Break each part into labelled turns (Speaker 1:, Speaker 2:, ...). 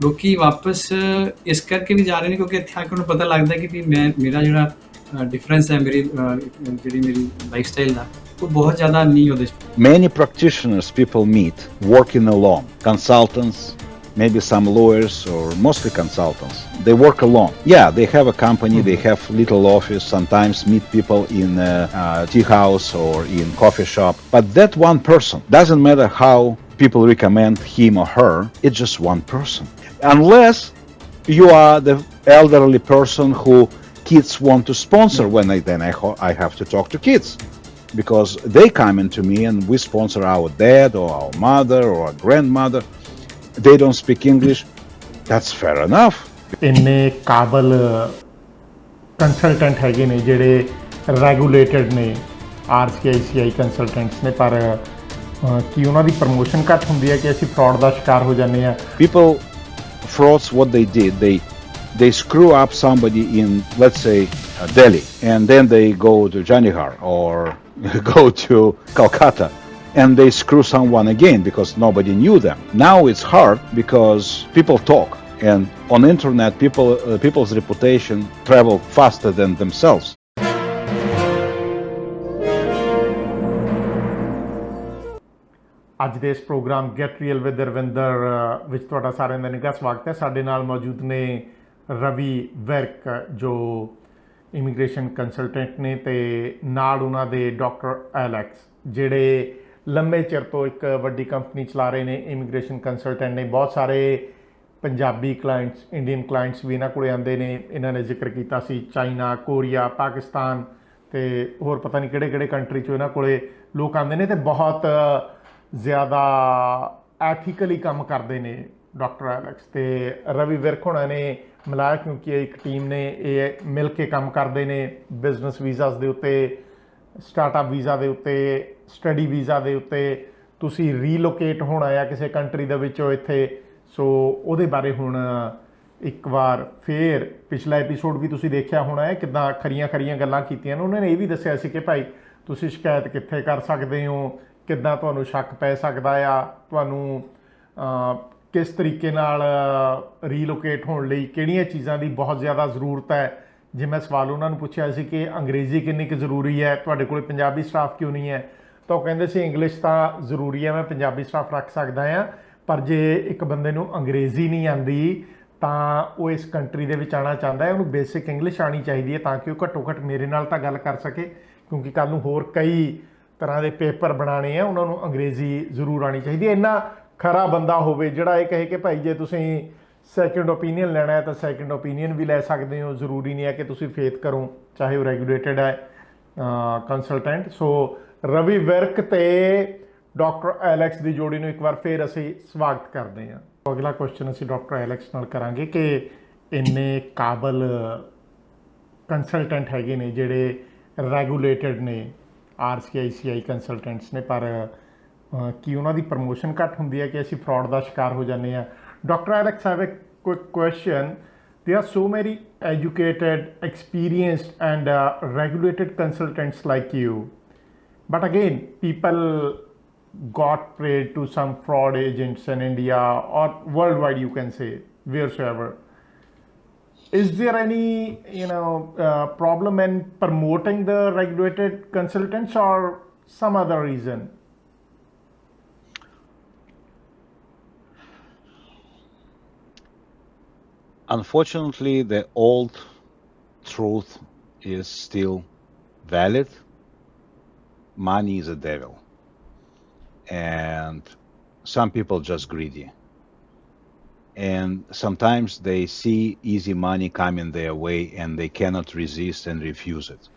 Speaker 1: ਲੋਕੀ ਵਾਪਸ ਇਸ ਕਰਕੇ ਵੀ ਜਾ ਰਹੇ ਨੇ ਕਿਉਂਕਿ ਇੱਥੇ ਆ ਕੇ ਉਹਨੂੰ ਪਤਾ ਲੱਗਦਾ ਕਿ ਵੀ ਮੇਰਾ ਜਿਹੜਾ ਡਿਫਰੈਂਸ ਹੈ ਜਿਹੜੀ ਮੇਰੀ ਲਾਈਫਸਟਾਈਲ ਦਾ ਉਹ ਬਹੁਤ ਜ਼ਿਆਦਾ ਨਹੀਂ ਉਹਦੇ 'ਚ।
Speaker 2: Many practitioners people meet working alone, consultants, maybe some lawyers or mostly consultants. They work alone. Yeah, they have a company, they have little office, sometimes meet people in a tea house or in coffee shop. But that one person, doesn't matter how people recommend him or her, it's just one person. Unless you are the elderly person who kids want to sponsor, then I have to talk to kids. Because they come into me and we sponsor our dad or our mother or our grandmother. They don't speak English. That's fair enough.
Speaker 3: ਇੰਨੇ ਕਾਬਲ consultant ਹੈਗੇ ਨੇ ਜਿਹੜੇ regulated ਨੇ RCICI consultants ਨੇ, ਪਰ ਕੀ ਉਹਨਾਂ ਦੀ promotion ਘੱਟ ਹੁੰਦੀ ਹੈ ਕਿ ਅਸੀਂ ਫਰਾਡ ਦਾ ਸ਼ਿਕਾਰ ਹੋ ਜਾਂਦੇ ਹਾਂ?
Speaker 2: People, frauds, what they did, they screw up somebody in, let's say, Delhi, and then they go to Janihar or go to Calcutta and they screw someone again because nobody knew them. Now it's hard because people talk, and on internet people's reputation travel faster than themselves.
Speaker 3: ਅੱਜ ਦੇ ਇਸ programme get real with Ravinder ਵਿੱਚ ਤੁਹਾਡਾ ਸਾਰਿਆਂ ਦਾ ਨਿੱਘਾ ਸਵਾਗਤ ਹੈ। ਸਾਡੇ ਨਾਲ ਮੌਜੂਦ ਨੇ ਰਵੀ ਵਿਰਕ ਜੋ ਇਮੀਗ੍ਰੇਸ਼ਨ ਕੰਸਲਟੈਂਟ ਨੇ, ਤੇ ਨਾਲ ਉਹਨਾਂ ਦੇ ਡਾਕਟਰ ਐਲੈਕਸ ਜਿਹੜੇ ਲੰਬੇ ਚਿਰ ਤੋਂ ਇੱਕ ਵੱਡੀ ਕੰਪਨੀ ਚਲਾ ਰਹੇ ਨੇ, ਇਮੀਗ੍ਰੇਸ਼ਨ ਕੰਸਲਟੈਂਟ ਨੇ। ਬਹੁਤ ਸਾਰੇ ਪੰਜਾਬੀ ਕਲਾਇੰਟਸ, ਇੰਡੀਅਨ ਕਲਾਇੰਟਸ ਵੀ ਇਹਨਾਂ ਕੋਲ ਆਉਂਦੇ ਨੇ। ਇਹਨਾਂ ਨੇ ਜ਼ਿਕਰ ਕੀਤਾ ਸੀ ਚਾਈਨਾ, ਕੋਰੀਆ, ਪਾਕਿਸਤਾਨ ਅਤੇ ਹੋਰ ਪਤਾ ਨਹੀਂ ਕਿਹੜੇ ਕਿਹੜੇ ਕੰਟਰੀ 'ਚੋਂ ਇਹਨਾਂ ਕੋਲ ਲੋਕ ਆਉਂਦੇ ਨੇ, ਅਤੇ ਬਹੁਤ ਜ਼ਿਆਦਾ ਐਥੀਕਲੀ ਕੰਮ ਕਰਦੇ ਨੇ ਡਾਕਟਰ ਐਲੈਕਸ ਅਤੇ ਰਵੀ ਵਿਰਕ ਹੋਣਾ ਨੇ ਮਿਲਾਇਆ, ਕਿਉਂਕਿ ਇਹ ਇੱਕ ਟੀਮ ਨੇ, ਇਹ ਮਿਲ ਕੇ ਕੰਮ ਕਰਦੇ ਨੇ ਬਿਜ਼ਨਸ ਵੀਜ਼ਾਸ ਦੇ ਉੱਤੇ, ਸਟਾਰਟਅਪ ਵੀਜ਼ਾ ਦੇ ਉੱਤੇ, ਸਟੱਡੀ ਵੀਜ਼ਾ ਦੇ ਉੱਤੇ। ਤੁਸੀਂ ਰੀਲੋਕੇਟ ਹੋਣਾ ਆ ਕਿਸੇ ਕੰਟਰੀ ਦੇ ਵਿੱਚੋਂ ਇੱਥੇ, ਸੋ ਉਹਦੇ ਬਾਰੇ ਹੁਣ ਇੱਕ ਵਾਰ ਫੇਰ ਪਿਛਲਾ ਐਪੀਸੋਡ ਵੀ ਤੁਸੀਂ ਦੇਖਿਆ ਹੋਣਾ ਹੈ, ਕਿੱਦਾਂ ਖਰੀਆਂ ਗੱਲਾਂ ਕੀਤੀਆਂ ਨੇ। ਉਹਨਾਂ ਨੇ ਇਹ ਵੀ ਦੱਸਿਆ ਸੀ ਕਿ ਭਾਈ ਤੁਸੀਂ ਸ਼ਿਕਾਇਤ ਕਿੱਥੇ ਕਰ ਸਕਦੇ ਹੋ, ਕਿੱਦਾਂ ਤੁਹਾਨੂੰ ਸ਼ੱਕ ਪੈ ਸਕਦਾ ਆ, ਤੁਹਾਨੂੰ ਕਿਸ ਤਰੀਕੇ ਨਾਲ ਰੀਲੋਕੇਟ ਹੋਣ ਲਈ ਕਿਹੜੀਆਂ ਚੀਜ਼ਾਂ ਦੀ ਬਹੁਤ ਜ਼ਿਆਦਾ ਜ਼ਰੂਰਤ ਹੈ। ਜੇ ਮੈਂ ਸਵਾਲ ਉਹਨਾਂ ਨੂੰ ਪੁੱਛਿਆ ਸੀ ਕਿ ਅੰਗਰੇਜ਼ੀ ਕਿੰਨੀ ਕੁ ਜ਼ਰੂਰੀ ਹੈ, ਤੁਹਾਡੇ ਕੋਲ ਪੰਜਾਬੀ ਸਟਾਫ ਕਿਉਂ ਨਹੀਂ ਹੈ, ਤਾਂ ਉਹ ਕਹਿੰਦੇ ਸੀ ਇੰਗਲਿਸ਼ ਤਾਂ ਜ਼ਰੂਰੀ ਹੈ, ਮੈਂ ਪੰਜਾਬੀ ਸਟਾਫ ਰੱਖ ਸਕਦਾ ਹਾਂ, ਪਰ ਜੇ ਇੱਕ ਬੰਦੇ ਨੂੰ ਅੰਗਰੇਜ਼ੀ ਨਹੀਂ ਆਉਂਦੀ ਤਾਂ ਉਹ ਇਸ ਕੰਟਰੀ ਦੇ ਵਿੱਚ ਆਉਣਾ ਚਾਹੁੰਦਾ ਹੈ, ਉਹਨੂੰ ਬੇਸਿਕ ਇੰਗਲਿਸ਼ ਆਉਣੀ ਚਾਹੀਦੀ ਹੈ ਤਾਂ ਕਿ ਉਹ ਘੱਟੋ ਘੱਟ ਮੇਰੇ ਨਾਲ ਤਾਂ ਗੱਲ ਕਰ ਸਕੇ, ਕਿਉਂਕਿ ਕੱਲ੍ਹ ਨੂੰ ਹੋਰ ਕਈ ਤਰ੍ਹਾਂ ਦੇ ਪੇਪਰ ਬਣਾਉਣੇ ਆ, ਉਹਨਾਂ ਨੂੰ ਅੰਗਰੇਜ਼ੀ ਜ਼ਰੂਰ ਆਉਣੀ ਚਾਹੀਦੀ ਹੈ। ਇੰਨਾ ਖਰਾ ਬੰਦਾ ਹੋਵੇ ਜਿਹੜਾ ਇਹ ਕਹੇ ਕਿ ਭਾਈ ਜੇ ਤੁਸੀਂ ਸੈਕਿੰਡ ਓਪੀਨੀਅਨ ਲੈਣਾ ਹੈ ਤਾਂ ਸੈਕਿੰਡ ਓਪੀਨੀਅਨ ਵੀ ਲੈ ਸਕਦੇ ਹੋ, ਜ਼ਰੂਰੀ ਨਹੀਂ ਹੈ ਕਿ ਤੁਸੀਂ ਫੇਥ ਕਰੋ, ਚਾਹੇ ਉਹ ਰੈਗੂਲੇਟਡ ਹੈ ਕੰਸਲਟੈਂਟ। ਸੋ ਰਵੀ ਵਿਰਕ ਅਤੇ ਡਾਕਟਰ ਐਲੈਕਸ ਦੀ ਜੋੜੀ ਨੂੰ ਇੱਕ ਵਾਰ ਫਿਰ ਅਸੀਂ ਸਵਾਗਤ ਕਰਦੇ ਹਾਂ। ਅਗਲਾ ਕੁਐਸਚਨ ਅਸੀਂ ਡਾਕਟਰ ਐਲੈਕਸ ਨਾਲ ਕਰਾਂਗੇ ਕਿ ਇੰਨੇ ਕਾਬਲ ਕੰਸਲਟੈਂਟ ਹੈਗੇ ਨੇ ਜਿਹੜੇ ਰੈਗੂਲੇਟਡ ਨੇ RCICI ਕੰਸਲਟੈਂਟਸ ਨੇ, ਪਰ ਕੀ ਉਹਨਾਂ ਦੀ ਪ੍ਰਮੋਸ਼ਨ ਘੱਟ ਹੁੰਦੀ ਹੈ ਕਿ ਅਸੀਂ ਫਰਾਡ ਦਾ ਸ਼ਿਕਾਰ ਹੋ ਜਾਂਦੇ ਹਾਂ? Doctor Alex, I have a quick question. There are so many educated, experienced and regulated consultants like you, but again people got paid to some fraud agents in India or worldwide, you can say, wheresoever. Is there any problem in promoting the regulated consultants or some other reason?
Speaker 2: Unfortunately, the old truth is still valid. Money is a devil. And some people just greedy. And sometimes they see easy money coming their way and they cannot resist and refuse it.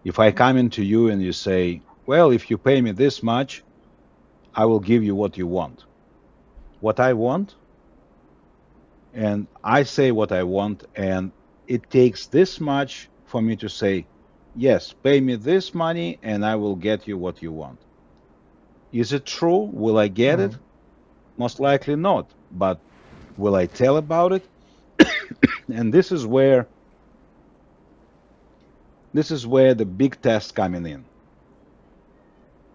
Speaker 2: If I come into you and you say, well, if you pay me this much, I will give you what you want. What I want, and I say what I want, and it takes this much for me to say, yes, pay me this money and I will get you what you want. Is it true? Will I get it? Most likely not. But will I tell about it? And this is where the big test coming in.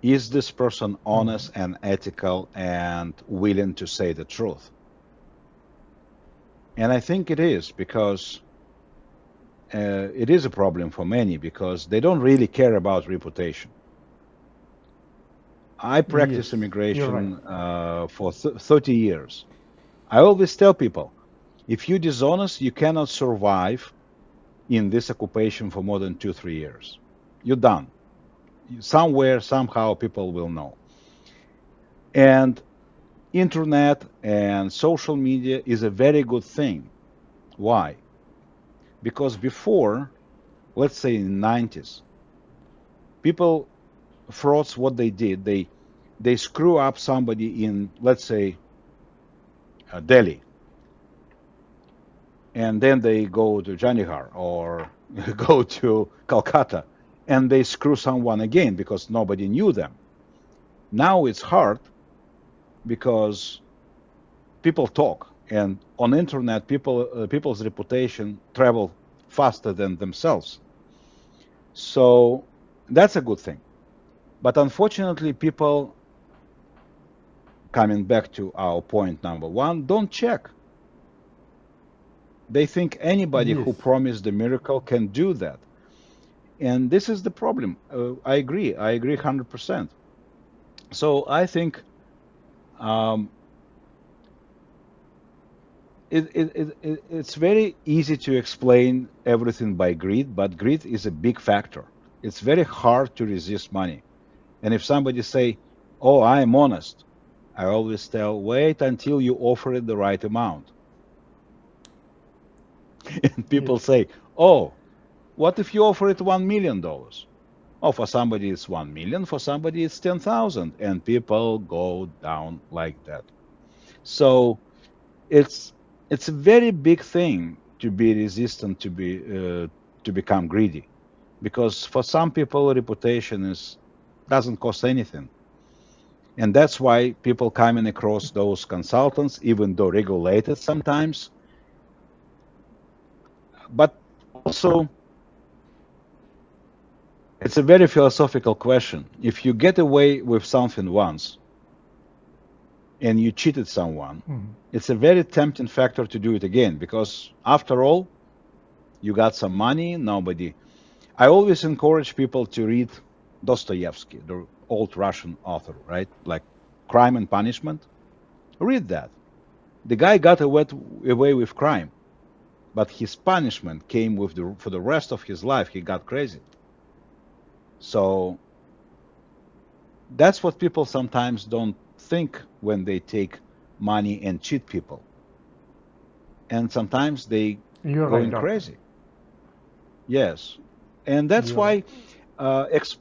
Speaker 2: Is this person honest and ethical and willing to say the truth? And I think it is because it is a problem for many because they don't really care about reputation. I
Speaker 3: Yes,
Speaker 2: practice
Speaker 3: you're right.
Speaker 2: immigration for 30 years. I always tell people, if you're dishonest, you cannot survive in this occupation for more than 2, 3 years. You're done. Somewhere, somehow, people will know. And internet and social media is a very good thing. Why? Because before, let's say in the 90s, people frauds what they did. They screw up somebody in, let's say, Delhi, and then they go to Janihar or go to Calcutta, and they screw someone again because nobody knew them. Now it's hard because people talk, and on internet, people's reputation travel faster than themselves. So that's a good thing. But unfortunately, people, coming back to our point number one, don't check. They think anybody
Speaker 3: Yes,
Speaker 2: who promised a miracle can do that. And this is the problem. I agree. I agree 100%. So I think um, it's very easy to explain everything by greed, but greed is a big factor. It's very hard to resist money. And if somebody say, "Oh, I am honest," I always tell, "Wait until you offer it the right amount." And
Speaker 3: yes,
Speaker 2: people say, "Oh, what if you offer it $1 million?" Oh, for somebody it's 1 million, for somebody it's 10,000, and people go down like that. So it's it's a very big thing to be resistant to become greedy, because for some people reputation is doesn't cost anything, and that's why people coming across those consultants, even though regulated sometimes, but also it's a very philosophical question. If you get away with something once and you cheated someone, it's a very tempting factor to do it again because after all, you got some money, nobody. I always encourage people to read Dostoevsky, the old Russian author, right? Like Crime and Punishment. Read that. The guy got away with crime, but his punishment came with for the rest of his life. He got crazy. So that's what people sometimes don't think when they take money and cheat people. And sometimes they
Speaker 3: you're right,
Speaker 2: going
Speaker 3: doctor.
Speaker 2: crazy. Yes. And that's
Speaker 3: You're right.
Speaker 2: why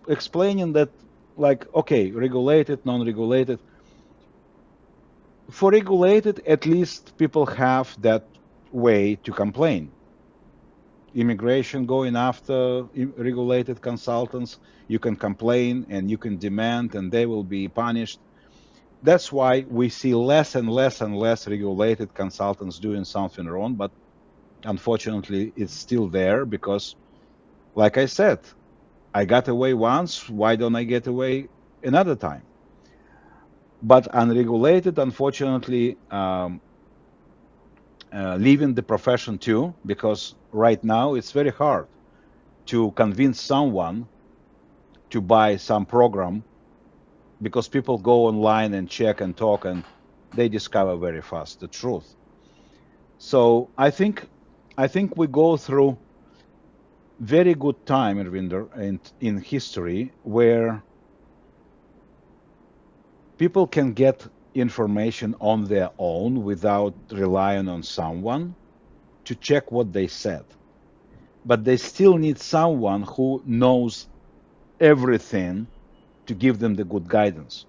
Speaker 2: explaining that, like, okay, regulated, non-regulated. For regulated, at least people have that way to complain. Immigration going after regulated consultants, you can complain and you can demand and they will be punished. That's why we see less and less and less regulated consultants doing something wrong, but unfortunately it's still there because, like I said, I got away once, why don't I get away another time? But unregulated, unfortunately, leaving the profession too, because right now it's very hard to convince someone to buy some program because people go online and check and talk and they discover very fast the truth. So I think we go through very good time, Irvinder, in history where people can get information on their own without relying on someone to check what they said. But they still need someone who knows everything to give them the good guidance.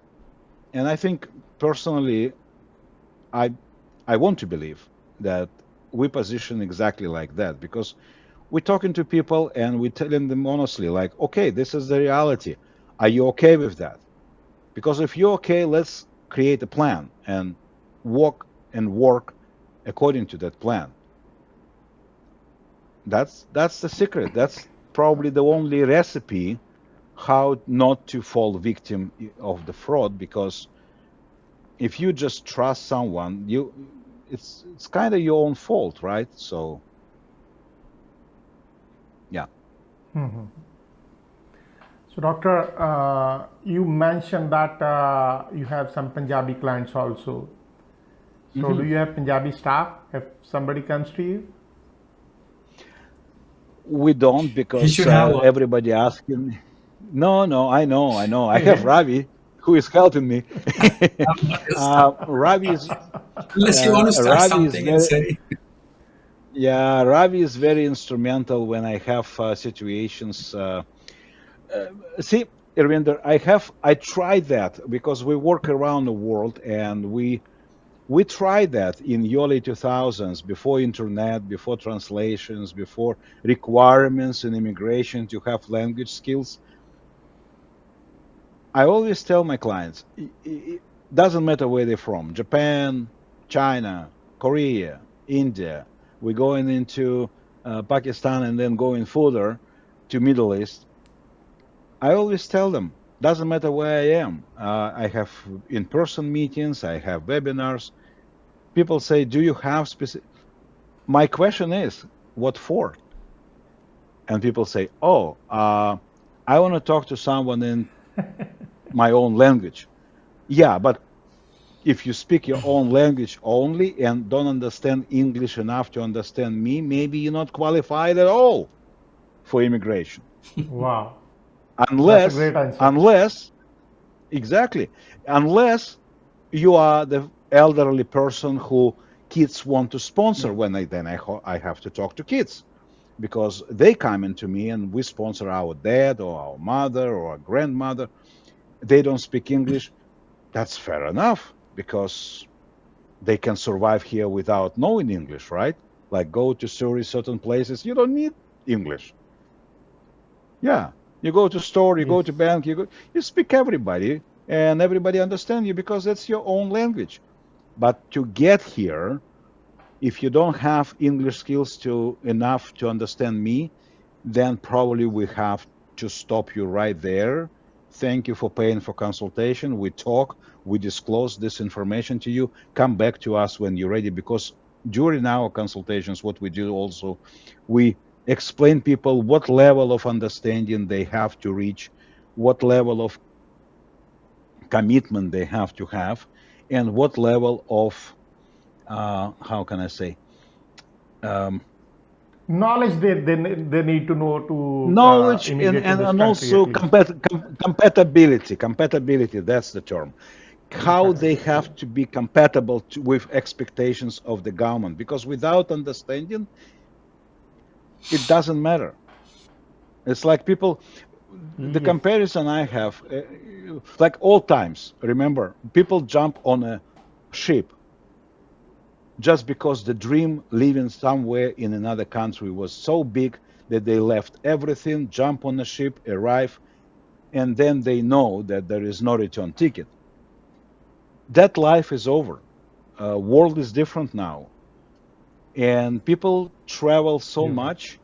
Speaker 2: And I think personally, I I want to believe that we position exactly like that because we're talking to people and we're telling them honestly, like, okay, this is the reality. Are you okay with that? Because if you're okay, let's create a plan and walk and work according to that plan. That's the secret. That's probably the only recipe how not to fall victim of the fraud, because if you just trust someone, it's kind of your own fault, right? So yeah.
Speaker 3: So, Doctor, you mentioned that you have some Punjabi clients also. So, do you have Punjabi staff if somebody comes to you?
Speaker 2: We don't,
Speaker 1: He
Speaker 2: because
Speaker 1: should have one.
Speaker 2: everybody asking me. No, I know. I have Ravi, who is helping me. Ravi is
Speaker 1: Unless you want to start
Speaker 2: Ravi is
Speaker 1: something and
Speaker 2: very
Speaker 1: say,
Speaker 2: Ravi is very instrumental when I have situations. See, Irvinder, I tried that because we work around the world, and we tried that in the early 2000s, before internet, before translations, before requirements in immigration to have language skills. I always tell my clients, it doesn't matter where they're from, Japan, China, Korea, India. We're going into Pakistan and then going further to Middle East. I always tell them, doesn't matter where I am. I have in-person meetings, I have webinars. People say, do you have specific? My question is, what for? And people say, oh, I want to talk to someone in my own language. Yeah, but if you speak your own language only and don't understand English enough to understand me, maybe you're not qualified at all for immigration.
Speaker 3: Wow, that's a great answer.
Speaker 2: Exactly, unless you are the elderly person who kids want to sponsor. When I have to talk to kids, because they come into me and we sponsor our dad or our mother or our grandmother. They don't speak English. That's fair enough, because they can survive here without knowing English, right? Like go to certain places, you don't need English. Yeah, you go to store, you
Speaker 3: Yes.
Speaker 2: go to bank, you speak everybody, and everybody understand you because that's your own language. But to get here, if you don't have English skills enough to understand me, then probably we have to stop you right there. Thank you for paying for consultation. We talk, we disclose this information to you. Come back to us when you're ready, because during our consultations, what we do also, we explain people what level of understanding they have to reach, what level of commitment they have to have, and what level of how can I say,
Speaker 3: Knowledge they need to know to
Speaker 2: knowledge, and,
Speaker 3: immigrate to
Speaker 2: and,
Speaker 3: this
Speaker 2: and
Speaker 3: country at
Speaker 2: also
Speaker 3: least.
Speaker 2: compatibility, that's the term. How they have to be compatible with expectations of the government, because without understanding, it doesn't matter. It's like people, the
Speaker 3: Yes.
Speaker 2: comparison I have, like old times, remember, people jump on a ship just because the dream living somewhere in another country was so big that they left everything, jump on a ship, arrive, and then they know that there is no return ticket. That life is over. World is different now, and people travel so
Speaker 3: You're right.
Speaker 2: much.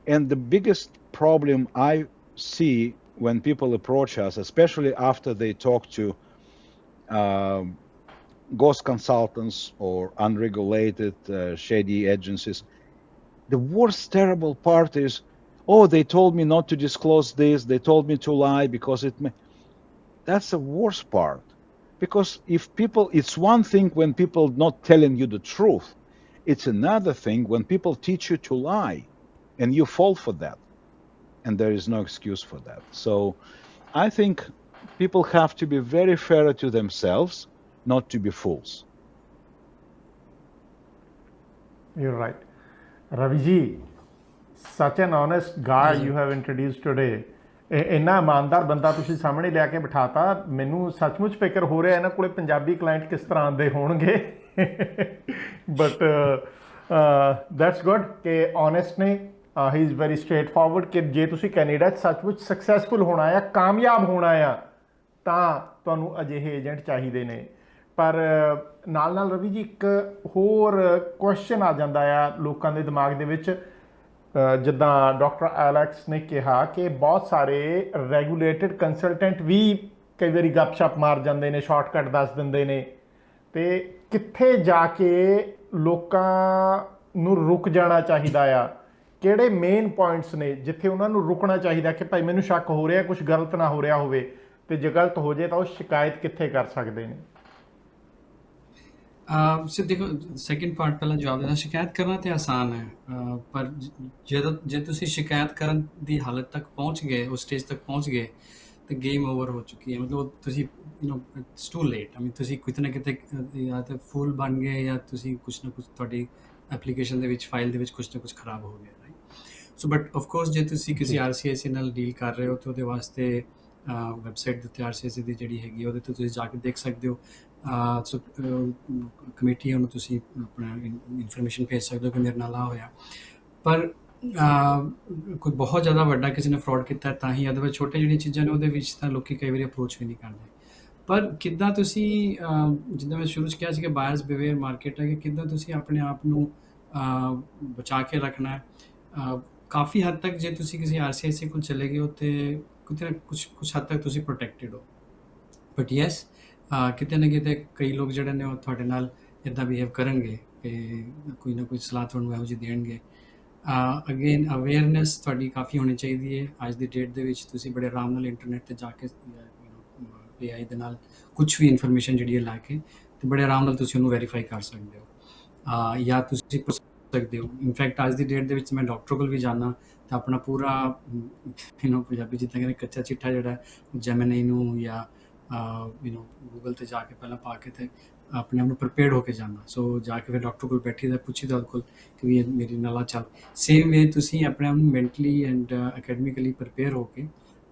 Speaker 2: And the biggest problem I see when people approach us, especially after they talk to um, ghost consultants or unregulated shady agencies, the worst terrible part is, oh, they told me not to disclose this, they told me to lie because it may. That's the worst part, because if people, it's one thing when people not telling you the truth, it's another thing when people teach you to lie and you fall for that, and there is no excuse for that. So I think people have to be very fair to themselves, not to be fools.
Speaker 3: You're right. Raviji, such an honest guy you have introduced today. ਇੰਨਾ ਇਮਾਨਦਾਰ ਬੰਦਾ ਤੁਸੀਂ ਸਾਹਮਣੇ ਲਿਆ ਕੇ ਬਿਠਾਤਾ, ਮੈਨੂੰ ਸੱਚਮੁੱਚ ਫਿਕਰ ਹੋ ਰਿਹਾ ਇਹਨਾਂ ਕੋਲੇ ਪੰਜਾਬੀ ਕਲਾਇੰਟ ਕਿਸ ਤਰ੍ਹਾਂ ਦੇ ਹੋਣਗੇ। ਬਟ ਦੈਟਸ ਗੁੱਡ ਕਿ ਓਨੈਸਟ ਨੇ, ਹੀ ਇਜ਼ ਵੈਰੀ ਸਟ੍ਰੇਟ ਫਾਰਵਰਡ ਕਿ ਜੇ ਤੁਸੀਂ ਕੈਨੇਡਾ 'ਚ ਸੱਚਮੁੱਚ ਸਕਸੈਸਫੁਲ ਹੋਣਾ ਆ, ਕਾਮਯਾਬ ਹੋਣਾ ਆ, ਤਾਂ ਤੁਹਾਨੂੰ ਅਜਿਹੇ ਏਜੰਟ ਚਾਹੀਦੇ ਨੇ। ਪਰ ਨਾਲ ਨਾਲ ਰਵੀ ਜੀ ਇੱਕ ਹੋਰ ਕੁਐਸਚਨ ਆ ਜਾਂਦਾ ਆ ਲੋਕਾਂ ਦੇ ਦਿਮਾਗ ਦੇ ਵਿੱਚ, ਜਿੱਦਾਂ ਡਾਕਟਰ ਐਲੈਕਸ ਨੇ ਕਿਹਾ ਕਿ ਬਹੁਤ ਸਾਰੇ ਰੈਗੂਲੇਟਡ ਕੰਸਲਟੈਂਟ ਵੀ ਕਈ ਵਾਰੀ ਗੱਪਸ਼ਪ ਮਾਰ ਜਾਂਦੇ ਨੇ, ਸ਼ਾਰਟਕਟ ਦੱਸ ਦਿੰਦੇ ਨੇ, ਅਤੇ ਕਿੱਥੇ ਜਾ ਕੇ ਲੋਕਾਂ ਨੂੰ ਰੁਕ ਜਾਣਾ ਚਾਹੀਦਾ ਆ, ਕਿਹੜੇ ਮੇਨ ਪੁਆਇੰਟਸ ਨੇ ਜਿੱਥੇ ਉਹਨਾਂ ਨੂੰ ਰੁਕਣਾ ਚਾਹੀਦਾ ਕਿ ਭਾਈ ਮੈਨੂੰ ਸ਼ੱਕ ਹੋ ਰਿਹਾ ਕੁਝ ਗਲਤ ਨਾ ਹੋ ਰਿਹਾ ਹੋਵੇ, ਤੇ ਜੇ ਗਲਤ ਹੋ ਜੇ ਤਾਂ ਉਹ ਸ਼ਿਕਾਇਤ ਕਿੱਥੇ ਕਰ ਸਕਦੇ ਨੇ?
Speaker 1: ਸੋ ਦੇਖੋ, ਸੈਕਿੰਡ ਪਾਰਟ ਪਹਿਲਾਂ ਜਵਾਬ ਦੇਣਾ, ਸ਼ਿਕਾਇਤ ਕਰਨਾ ਤੇ ਆਸਾਨ ਹੈ, ਪਰ ਜੇ ਤੁਸੀਂ ਸ਼ਿਕਾਇਤ ਕਰਨ ਦੀ ਹਾਲਤ ਤੱਕ ਪਹੁੰਚ ਗਏ, ਉਸ ਸਟੇਜ ਤੱਕ ਪਹੁੰਚ ਗਏ, ਤੇ ਗੇਮ ਓਵਰ ਹੋ ਚੁੱਕੀ ਹੈ। ਮਤਲਬ ਤੁਸੀਂ ਇਟਸ ਟੂ ਲੇਟ। ਤੁਸੀਂ ਕਿਤੇ ਨਾ ਕਿਤੇ ਜਾਂ ਤਾਂ ਫੂਲ ਬਣ ਗਏ, ਜਾਂ ਤੁਸੀਂ ਕੁਛ ਨਾ ਕੁਛ ਤੁਹਾਡੀ ਐਪਲੀਕੇਸ਼ਨ ਦੇ ਵਿੱਚ, ਫਾਈਲ ਦੇ ਵਿੱਚ ਕੁਛ ਨਾ ਕੁਛ ਖਰਾਬ ਹੋ ਗਿਆ, right. So but of course ਜੇ ਤੁਸੀਂ ਕਿਸੇ RCSA ਨਾਲ ਡੀਲ ਕਰ ਰਹੇ ਹੋ ਤਾਂ ਉਹਦੇ ਵਾਸਤੇ ਵੈਬਸਾਈਟ ਦੇ ਉੱਤੇ RCSA ਦੀ ਜਿਹੜੀ ਹੈਗੀ ਉਹਦੇ ਤੋਂ ਤੁਸੀਂ ਜਾ ਕੇ ਦੇਖ ਸਕਦੇ ਹੋ। ਸੋ ਕਮੇਟੀ ਉਹਨੂੰ ਤੁਸੀਂ ਆਪਣਾ ਇਨਫੋਰਮੇਸ਼ਨ ਭੇਜ ਸਕਦੇ ਹੋ ਕਿ ਮੇਰੇ ਨਾਲ ਆ ਹੋਇਆ। ਪਰ ਕੋਈ ਬਹੁਤ ਜ਼ਿਆਦਾ ਵੱਡਾ ਕਿਸੇ ਨੇ ਫਰਾਡ ਕੀਤਾ ਤਾਂ ਹੀ, ਅਦਰਵਾਈਜ਼ ਛੋਟੇ ਜਿਹੜੀਆਂ ਚੀਜ਼ਾਂ ਨੇ ਉਹਦੇ ਵਿੱਚ ਤਾਂ ਲੋਕੀ ਕਈ ਵਾਰੀ ਅਪਰੋਚ ਵੀ ਨਹੀਂ ਕਰਦੇ। ਪਰ ਕਿੱਦਾਂ ਤੁਸੀਂ ਜਿੱਦਾਂ ਮੈਂ ਸ਼ੁਰੂ 'ਚ ਕਿਹਾ ਸੀ ਕਿ ਬਾਇਰਸ ਬਿਹੇਵੀਅਰ ਮਾਰਕੀਟ ਹੈ, ਕਿ ਕਿੱਦਾਂ ਤੁਸੀਂ ਆਪਣੇ ਆਪ ਨੂੰ ਬਚਾ ਕੇ ਰੱਖਣਾ ਹੈ। ਕਾਫੀ ਹੱਦ ਤੱਕ ਜੇ ਤੁਸੀਂ ਕਿਸੇ RCSA ਕੋਲ ਚਲੇ ਗਏ ਹੋ ਤੇ ਕਿਤੇ ਨਾ ਕੁਛ ਹੱਦ ਤੱਕ ਤੁਸੀਂ ਪ੍ਰੋਟੈਕਟਿਡ ਹੋ। ਬਟ ਯੈਸ, ਕਿਤੇ ਨਾ ਕਿਤੇ ਕਈ ਲੋਕ ਜਿਹੜੇ ਨੇ ਉਹ ਤੁਹਾਡੇ ਨਾਲ ਇੱਦਾਂ ਬਿਹੇਵ ਕਰਨਗੇ ਕਿ ਕੋਈ ਨਾ ਕੋਈ ਸਲਾਹ ਤੁਹਾਨੂੰ ਇਹੋ ਜਿਹੀ ਦੇਣਗੇ। ਅਗੇਨ ਅਵੇਅਰਨੈਸ ਤੁਹਾਡੀ ਕਾਫੀ ਹੋਣੀ ਚਾਹੀਦੀ ਹੈ। ਅੱਜ ਦੀ ਡੇਟ ਦੇ ਵਿੱਚ ਤੁਸੀਂ ਬੜੇ ਆਰਾਮ ਨਾਲ ਇੰਟਰਨੈਟ 'ਤੇ ਜਾ ਕੇ AI ਦੇ ਨਾਲ ਕੁਛ ਵੀ ਇਨਫੋਰਮੇਸ਼ਨ ਜਿਹੜੀ ਹੈ ਲੈ ਕੇ, ਤੇ ਬੜੇ ਆਰਾਮ ਨਾਲ ਤੁਸੀਂ ਉਹਨੂੰ ਵੈਰੀਫਾਈ ਕਰ ਸਕਦੇ ਹੋ, ਜਾਂ ਤੁਸੀਂ ਪੁੱਛ ਸਕਦੇ ਹੋ। ਇਨਫੈਕਟ ਅੱਜ ਦੀ ਡੇਟ ਦੇ ਵਿੱਚ ਮੈਂ ਡਾਕਟਰ ਕੋਲ ਵੀ ਜਾਣਾ ਤਾਂ ਆਪਣਾ ਪੂਰਾ ਪੰਜਾਬੀ ਜਿੱਦਾਂ ਕਹਿੰਦੇ ਕੱਚਾ ਚਿੱਠਾ ਜਿਹੜਾ ਜੈਮਨੀ ਨੂੰ ਜਾਂ ਗੂਗਲ 'ਤੇ ਜਾ ਕੇ ਪਹਿਲਾਂ ਪਾ ਕੇ ਤੇ ਆਪਣੇ ਆਪ ਨੂੰ ਪ੍ਰੀਪੇਅਰਡ ਹੋ ਕੇ ਜਾਣਾ। ਸੋ ਜਾ ਕੇ ਫਿਰ ਡਾਕਟਰ ਕੋਲ ਬੈਠੀ ਦਾ ਪੁੱਛੀ ਦਾ ਉਹਦੇ ਕੋਲ ਕਿ ਵੀ ਮੇਰੀ ਨਾਲ ਚੱਲ। ਸੇਮ ਵੇ ਤੁਸੀਂ ਆਪਣੇ ਆਪ ਨੂੰ ਮੈਂਟਲੀ ਐਂਡ ਅਕੈਡਮਿਕਲੀ ਪ੍ਰੀਪੇਅਰ ਹੋ ਕੇ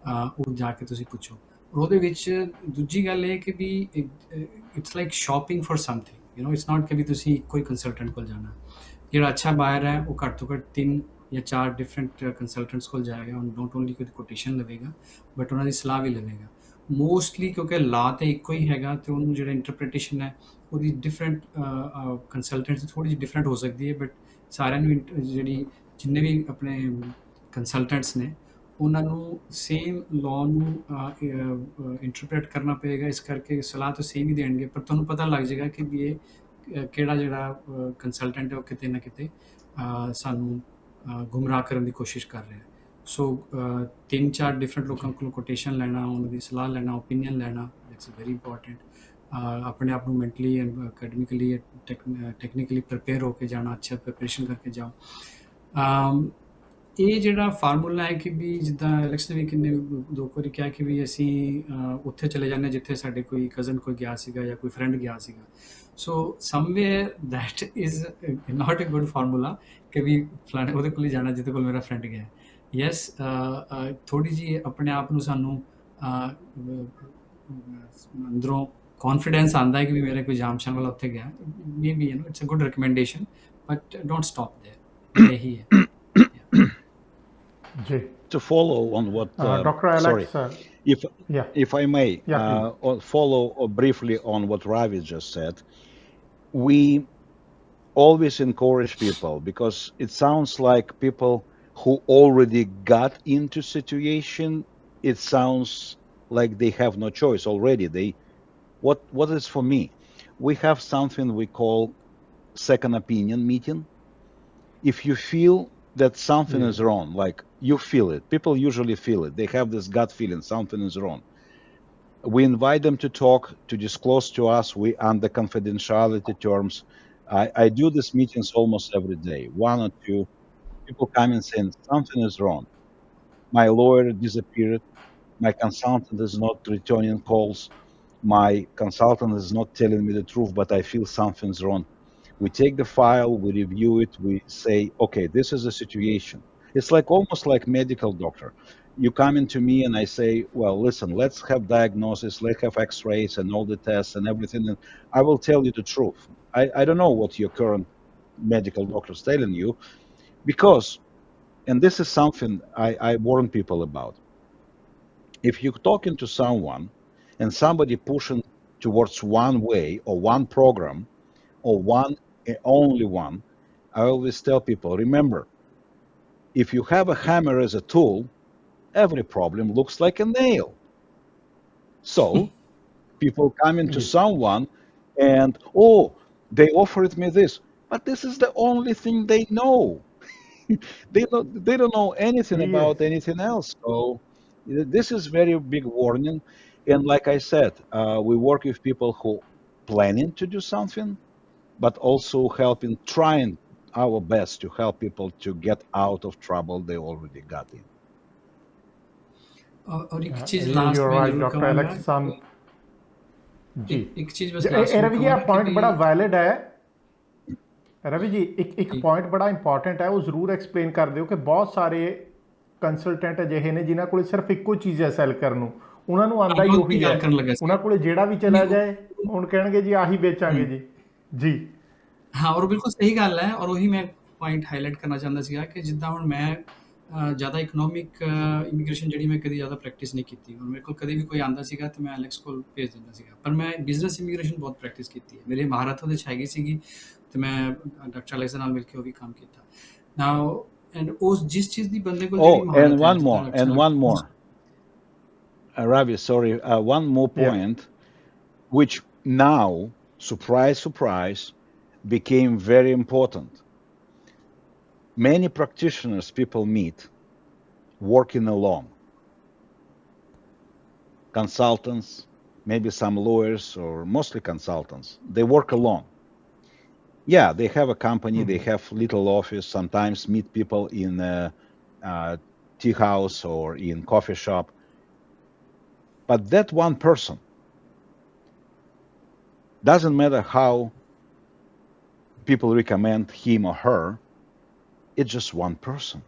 Speaker 1: ਉਹ ਜਾ ਕੇ ਤੁਸੀਂ ਪੁੱਛੋ। ਉਹਦੇ ਵਿੱਚ ਦੂਜੀ ਗੱਲ ਇਹ ਕਿ ਵੀ it's like shopping for something, it's not ਕਿ ਵੀ ਤੁਸੀਂ ਇੱਕੋ ਹੀ ਕੰਸਲਟੈਂਟ ਕੋਲ ਜਾਣਾ। ਜਿਹੜਾ ਅੱਛਾ ਬਾਇਰ ਹੈ ਉਹ ਘੱਟ ਤੋਂ ਘੱਟ 3 ਜਾਂ 4 ਡਿਫਰੈਂਟ ਕੰਸਲਟੈਂਟਸ ਕੋਲ ਜਾਏਗਾ। ਨੋਟ ਓਨਲੀ ਕੋਈ ਕੋਟੇਸ਼ਨ ਲਵੇਗਾ ਬਟ ਉਹਨਾਂ ਦੀ ਸਲਾਹ ਵੀ ਲਵੇਗਾ ਮੋਸਟਲੀ, ਕਿਉਂਕਿ ਲਾ ਤਾਂ ਇੱਕੋ ਹੀ ਹੈਗਾ ਤੇ ਉਹਨੂੰ ਜਿਹੜਾ ਇੰਟਰਪ੍ਰੀਟੇਸ਼ਨ ਹੈ ਉਹਦੀ ਡਿਫਰੈਂਟ ਕੰਸਲਟੈਂਟਸ ਥੋੜ੍ਹੀ ਜਿਹੀ ਡਿਫਰੈਂਟ ਹੋ ਸਕਦੀ ਹੈ। ਬਟ ਸਾਰਿਆਂ ਨੂੰ ਜਿਹੜੀ ਜਿੰਨੇ ਵੀ ਆਪਣੇ ਕੰਸਲਟੈਂਟਸ ਨੇ ਉਹਨਾਂ ਨੂੰ ਸੇਮ ਲਾਅ ਨੂੰ ਇੰਟਰਪ੍ਰੇਟ ਕਰਨਾ ਪਏਗਾ। ਇਸ ਕਰਕੇ ਸਲਾਹ ਤਾਂ ਸੇਮ ਹੀ ਦੇਣਗੇ, ਪਰ ਤੁਹਾਨੂੰ ਪਤਾ ਲੱਗ ਜਾਏਗਾ ਕਿ ਵੀ ਇਹ ਕਿਹੜਾ ਜਿਹੜਾ ਕੰਸਲਟੈਂਟ ਹੈ ਉਹ ਕਿਤੇ ਨਾ ਕਿਤੇ ਸਾਨੂੰ ਗੁੰਮਰਾਹ ਕਰਨ ਦੀ ਕੋਸ਼ਿਸ਼ ਕਰ ਰਿਹਾ। ਸੋ 3-4 ਡਿਫਰੈਂਟ ਲੋਕਾਂ ਕੋਲੋਂ ਕੋਟੇਸ਼ਨ ਲੈਣਾ, ਉਹਨਾਂ ਦੀ ਸਲਾਹ ਲੈਣਾ, ਓਪੀਨੀਅਨ ਲੈਣਾ, ਇਟਸ ਵੈਰੀ ਇੰਪੋਰਟੈਂਟ। ਆਪਣੇ ਆਪ ਨੂੰ mentally and academically technically prepare ਹੋ ਕੇ ਜਾਣਾ, ਅੱਛਾ ਪ੍ਰੀਪਰੇਸ਼ਨ ਕਰਕੇ ਜਾਓ। ਇਹ ਜਿਹੜਾ ਫਾਰਮੂਲਾ ਹੈ ਕਿ ਵੀ ਜਿੱਦਾਂ ਐਲੈਕਸ ਨੇ ਵੀ ਕਿੰਨੇ 2 ਵਾਰੀ ਕਿਹਾ ਕਿ ਵੀ ਅਸੀਂ ਉੱਥੇ ਚਲੇ ਜਾਂਦੇ ਜਿੱਥੇ ਸਾਡੇ ਕੋਈ ਕਜ਼ਨ ਕੋਈ ਗਿਆ ਸੀਗਾ ਜਾਂ ਕੋਈ ਫਰੈਂਡ ਗਿਆ ਸੀਗਾ। So somewhere that is not a good formula ਕਿ ਵੀ ਫਲਾਣੇ ਉਹਦੇ ਕੋਲ ਹੀ ਜਾਣਾ ਜਿਹਦੇ ਕੋਲ ਮੇਰਾ ਫਰੈਂਡ ਗਿਆ। ਯੈਸ, ਥੋੜ੍ਹੀ ਜਿਹੀ ਆਪਣੇ ਆਪ ਨੂੰ ਸਾਨੂੰ ਅੰਦਰੋਂ ਕੌਨਫੀਡੈਂਸ ਆਉਂਦਾ ਹੈ ਕਿ ਵੀ ਮੇਰਾ ਕੋਈ ਜਾਮਸ਼ਾਨ ਵਾਲਾ ਉੱਥੇ ਗਿਆ, maybe it's a good recommendation, but don't stop there. ਇਹੀ ਹੈ।
Speaker 2: To follow on what
Speaker 3: Dr. Alex,
Speaker 2: sorry, if I may follow briefly on what Ravi just said, we always encourage people, because it sounds like people who already got into situation, it sounds like they have no choice already. What is for me, we have something we call second opinion meeting. If you feel that something is wrong, like you feel it, people usually feel it, they have this gut feeling something is wrong, we invite them to talk, to disclose to us, we under confidentiality terms. I do these meetings almost every day. 1 or 2 people come and saying something is wrong, my lawyer disappeared, my consultant is not returning calls, my consultant is not telling me the truth, but I feel something's wrong. We take the file, we review it, we say, okay, this is the situation. It's like almost like medical doctor. You come into me and I say, well, listen, let's have diagnosis, let's have x-rays and all the tests and everything. And I will tell you the truth. I don't know what your current medical doctor is telling you, because, and this is something I warn people about. If you're talking to someone and somebody pushing towards one way or one program or one only one, I always tell people, remember, if you have a hammer as a tool, every problem looks like a nail. So people come into someone and, oh, they offered me this, but this is the only thing they know. They don't know anything
Speaker 3: Yes.
Speaker 2: about anything else. So this is very big warning. And like I said, we work with people who planning to do something, but also helping, trying our best to help people to get out of trouble they already got in.
Speaker 1: और एक चीज़ last
Speaker 3: you're
Speaker 1: में
Speaker 3: right,
Speaker 1: ज़रूर
Speaker 3: Dr.
Speaker 1: कहूँगा
Speaker 3: Alex. some जी
Speaker 1: एक चीज़ बस last में
Speaker 3: रवि जी,
Speaker 1: कहूँगा कि
Speaker 3: पॉइंट बड़ा
Speaker 1: भी
Speaker 3: वैलिड है। रवि जी, ਇੱਕ
Speaker 1: जी
Speaker 3: ਪੁਆਇੰਟ ਬੜਾ ਇੰਪੋਰਟੈਂਟ ਹੈ, ਉਹ ਜ਼ਰੂਰ ਐਕਸਪਲੇਨ ਕਰ ਦਿਓ ਕਿ ਬਹੁਤ ਸਾਰੇ ਕੰਸਲਟੈਂਟ ਅਜਿਹੇ ਨੇ ਜਿਨ੍ਹਾਂ ਕੋਲ ਸਿਰਫ ਇੱਕੋ ਚੀਜ਼ ਹੈ ਸੈਲ ਕਰਨ ਨੂੰ, ਉਹਨਾਂ ਨੂੰ ਆਂਦਾ ਹੀ
Speaker 1: मैं
Speaker 3: ਉਹੀ
Speaker 1: उसकी
Speaker 3: ਹੈ,
Speaker 1: गल करन लगा
Speaker 3: ਉਹਨਾਂ
Speaker 1: सी
Speaker 3: ਕੋਲੇ ਜਿਹੜਾ ਵੀ
Speaker 1: नहीं
Speaker 3: ਚਲਾ ਜਾਏ ਹੁਣ ਕਹਿਣਗੇ ਜੀ ਆਹੀ ਵੇਚਾਂਗੇ
Speaker 1: हम्म,
Speaker 3: ਜੀ। ਜੀ
Speaker 1: हाँ और बिल्कुल सही गल है और वही मैं पॉइंट हाईलाइट करना चाहता सीगा कि जिद्दां हुण मैं ज़्यादा इकोनॉमिक इमीग्रेशन जिहड़ी मैं कदी ज़्यादा प्रैक्टिस नहीं कीती और मेरे को कदी भी कोई आंदा सीगा तो मैं एलेक्स कोल भेज दिंदा सीगा, पर मैं बिजनेस इमीग्रेशन बहुत प्रैक्टिस कीती है, मेरी महारत ਉਹਦੇ 'ਚ ਹੈਗੀ ਸੀਗੀ ਤੇ ਮੈਂ ਡਾਕਟਰ ਅਲੈਕਸ ਦੇ ਨਾਲ ਮਿਲ ਕੇ ਉਹ ਵੀ ਕੰਮ ਕੀਤਾ। ਨਾਓ ਐਂਡ ਉਸ ਜਿਸ ਚੀਜ਼ ਦੀ ਬੰਦੇ ਕੋਲ ਜਿਹੜੀ
Speaker 2: Oh, and
Speaker 1: ਮਹਾਰਤ ਹੈ
Speaker 2: one
Speaker 1: ਜਿੱਦਾਂ
Speaker 2: more,
Speaker 1: doctor
Speaker 2: and one more. Ravi, sorry, one more
Speaker 3: yeah
Speaker 2: point, which now, surprise, surprise, became very important. Many practitioners people meet working alone, consultants, maybe some lawyers, or mostly consultants. They work alone. Yeah, they have a company, they have little office, sometimes meet people in a tea house or in coffee shop. But that one person, doesn't matter how people recommend him or her, it's just one person.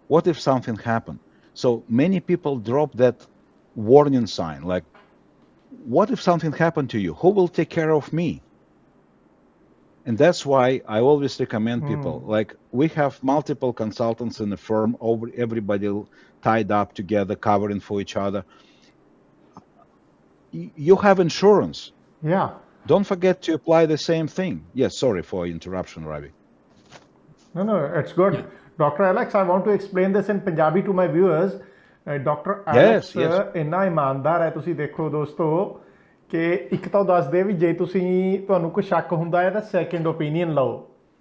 Speaker 2: What if something happened? So many people drop that warning sign, like, what if something happened to you? Who will take care of me? And that's why I always recommend people, like, we have multiple consultants in the firm, everybody tied up together, covering for each other. You have insurance.
Speaker 3: yeah
Speaker 2: Don't forget to apply the same thing. Yes, sorry for interruption, Ravi.
Speaker 3: No, it's good.
Speaker 1: Yeah.
Speaker 3: Dr. Alex, I want to explain this in Punjabi to my viewers. Dr.
Speaker 2: Yes,
Speaker 3: Alex
Speaker 2: yes.
Speaker 3: ਇੰਨਾ ਇਮਾਨਦਾਰ ਹੈ, ਤੁਸੀਂ ਦੇਖੋ ਦੋਸਤੋ, ਕਿ ਇੱਕ ਤਾਂ ਦੱਸਦੇ ਵੀ ਜੇ ਤੁਹਾਨੂੰ ਕੋਈ ਸ਼ੱਕ ਹੁੰਦਾ ਹੈ ਤਾਂ ਸੈਕਿੰਡ ਓਪੀਨੀਅਨ ਲਓ।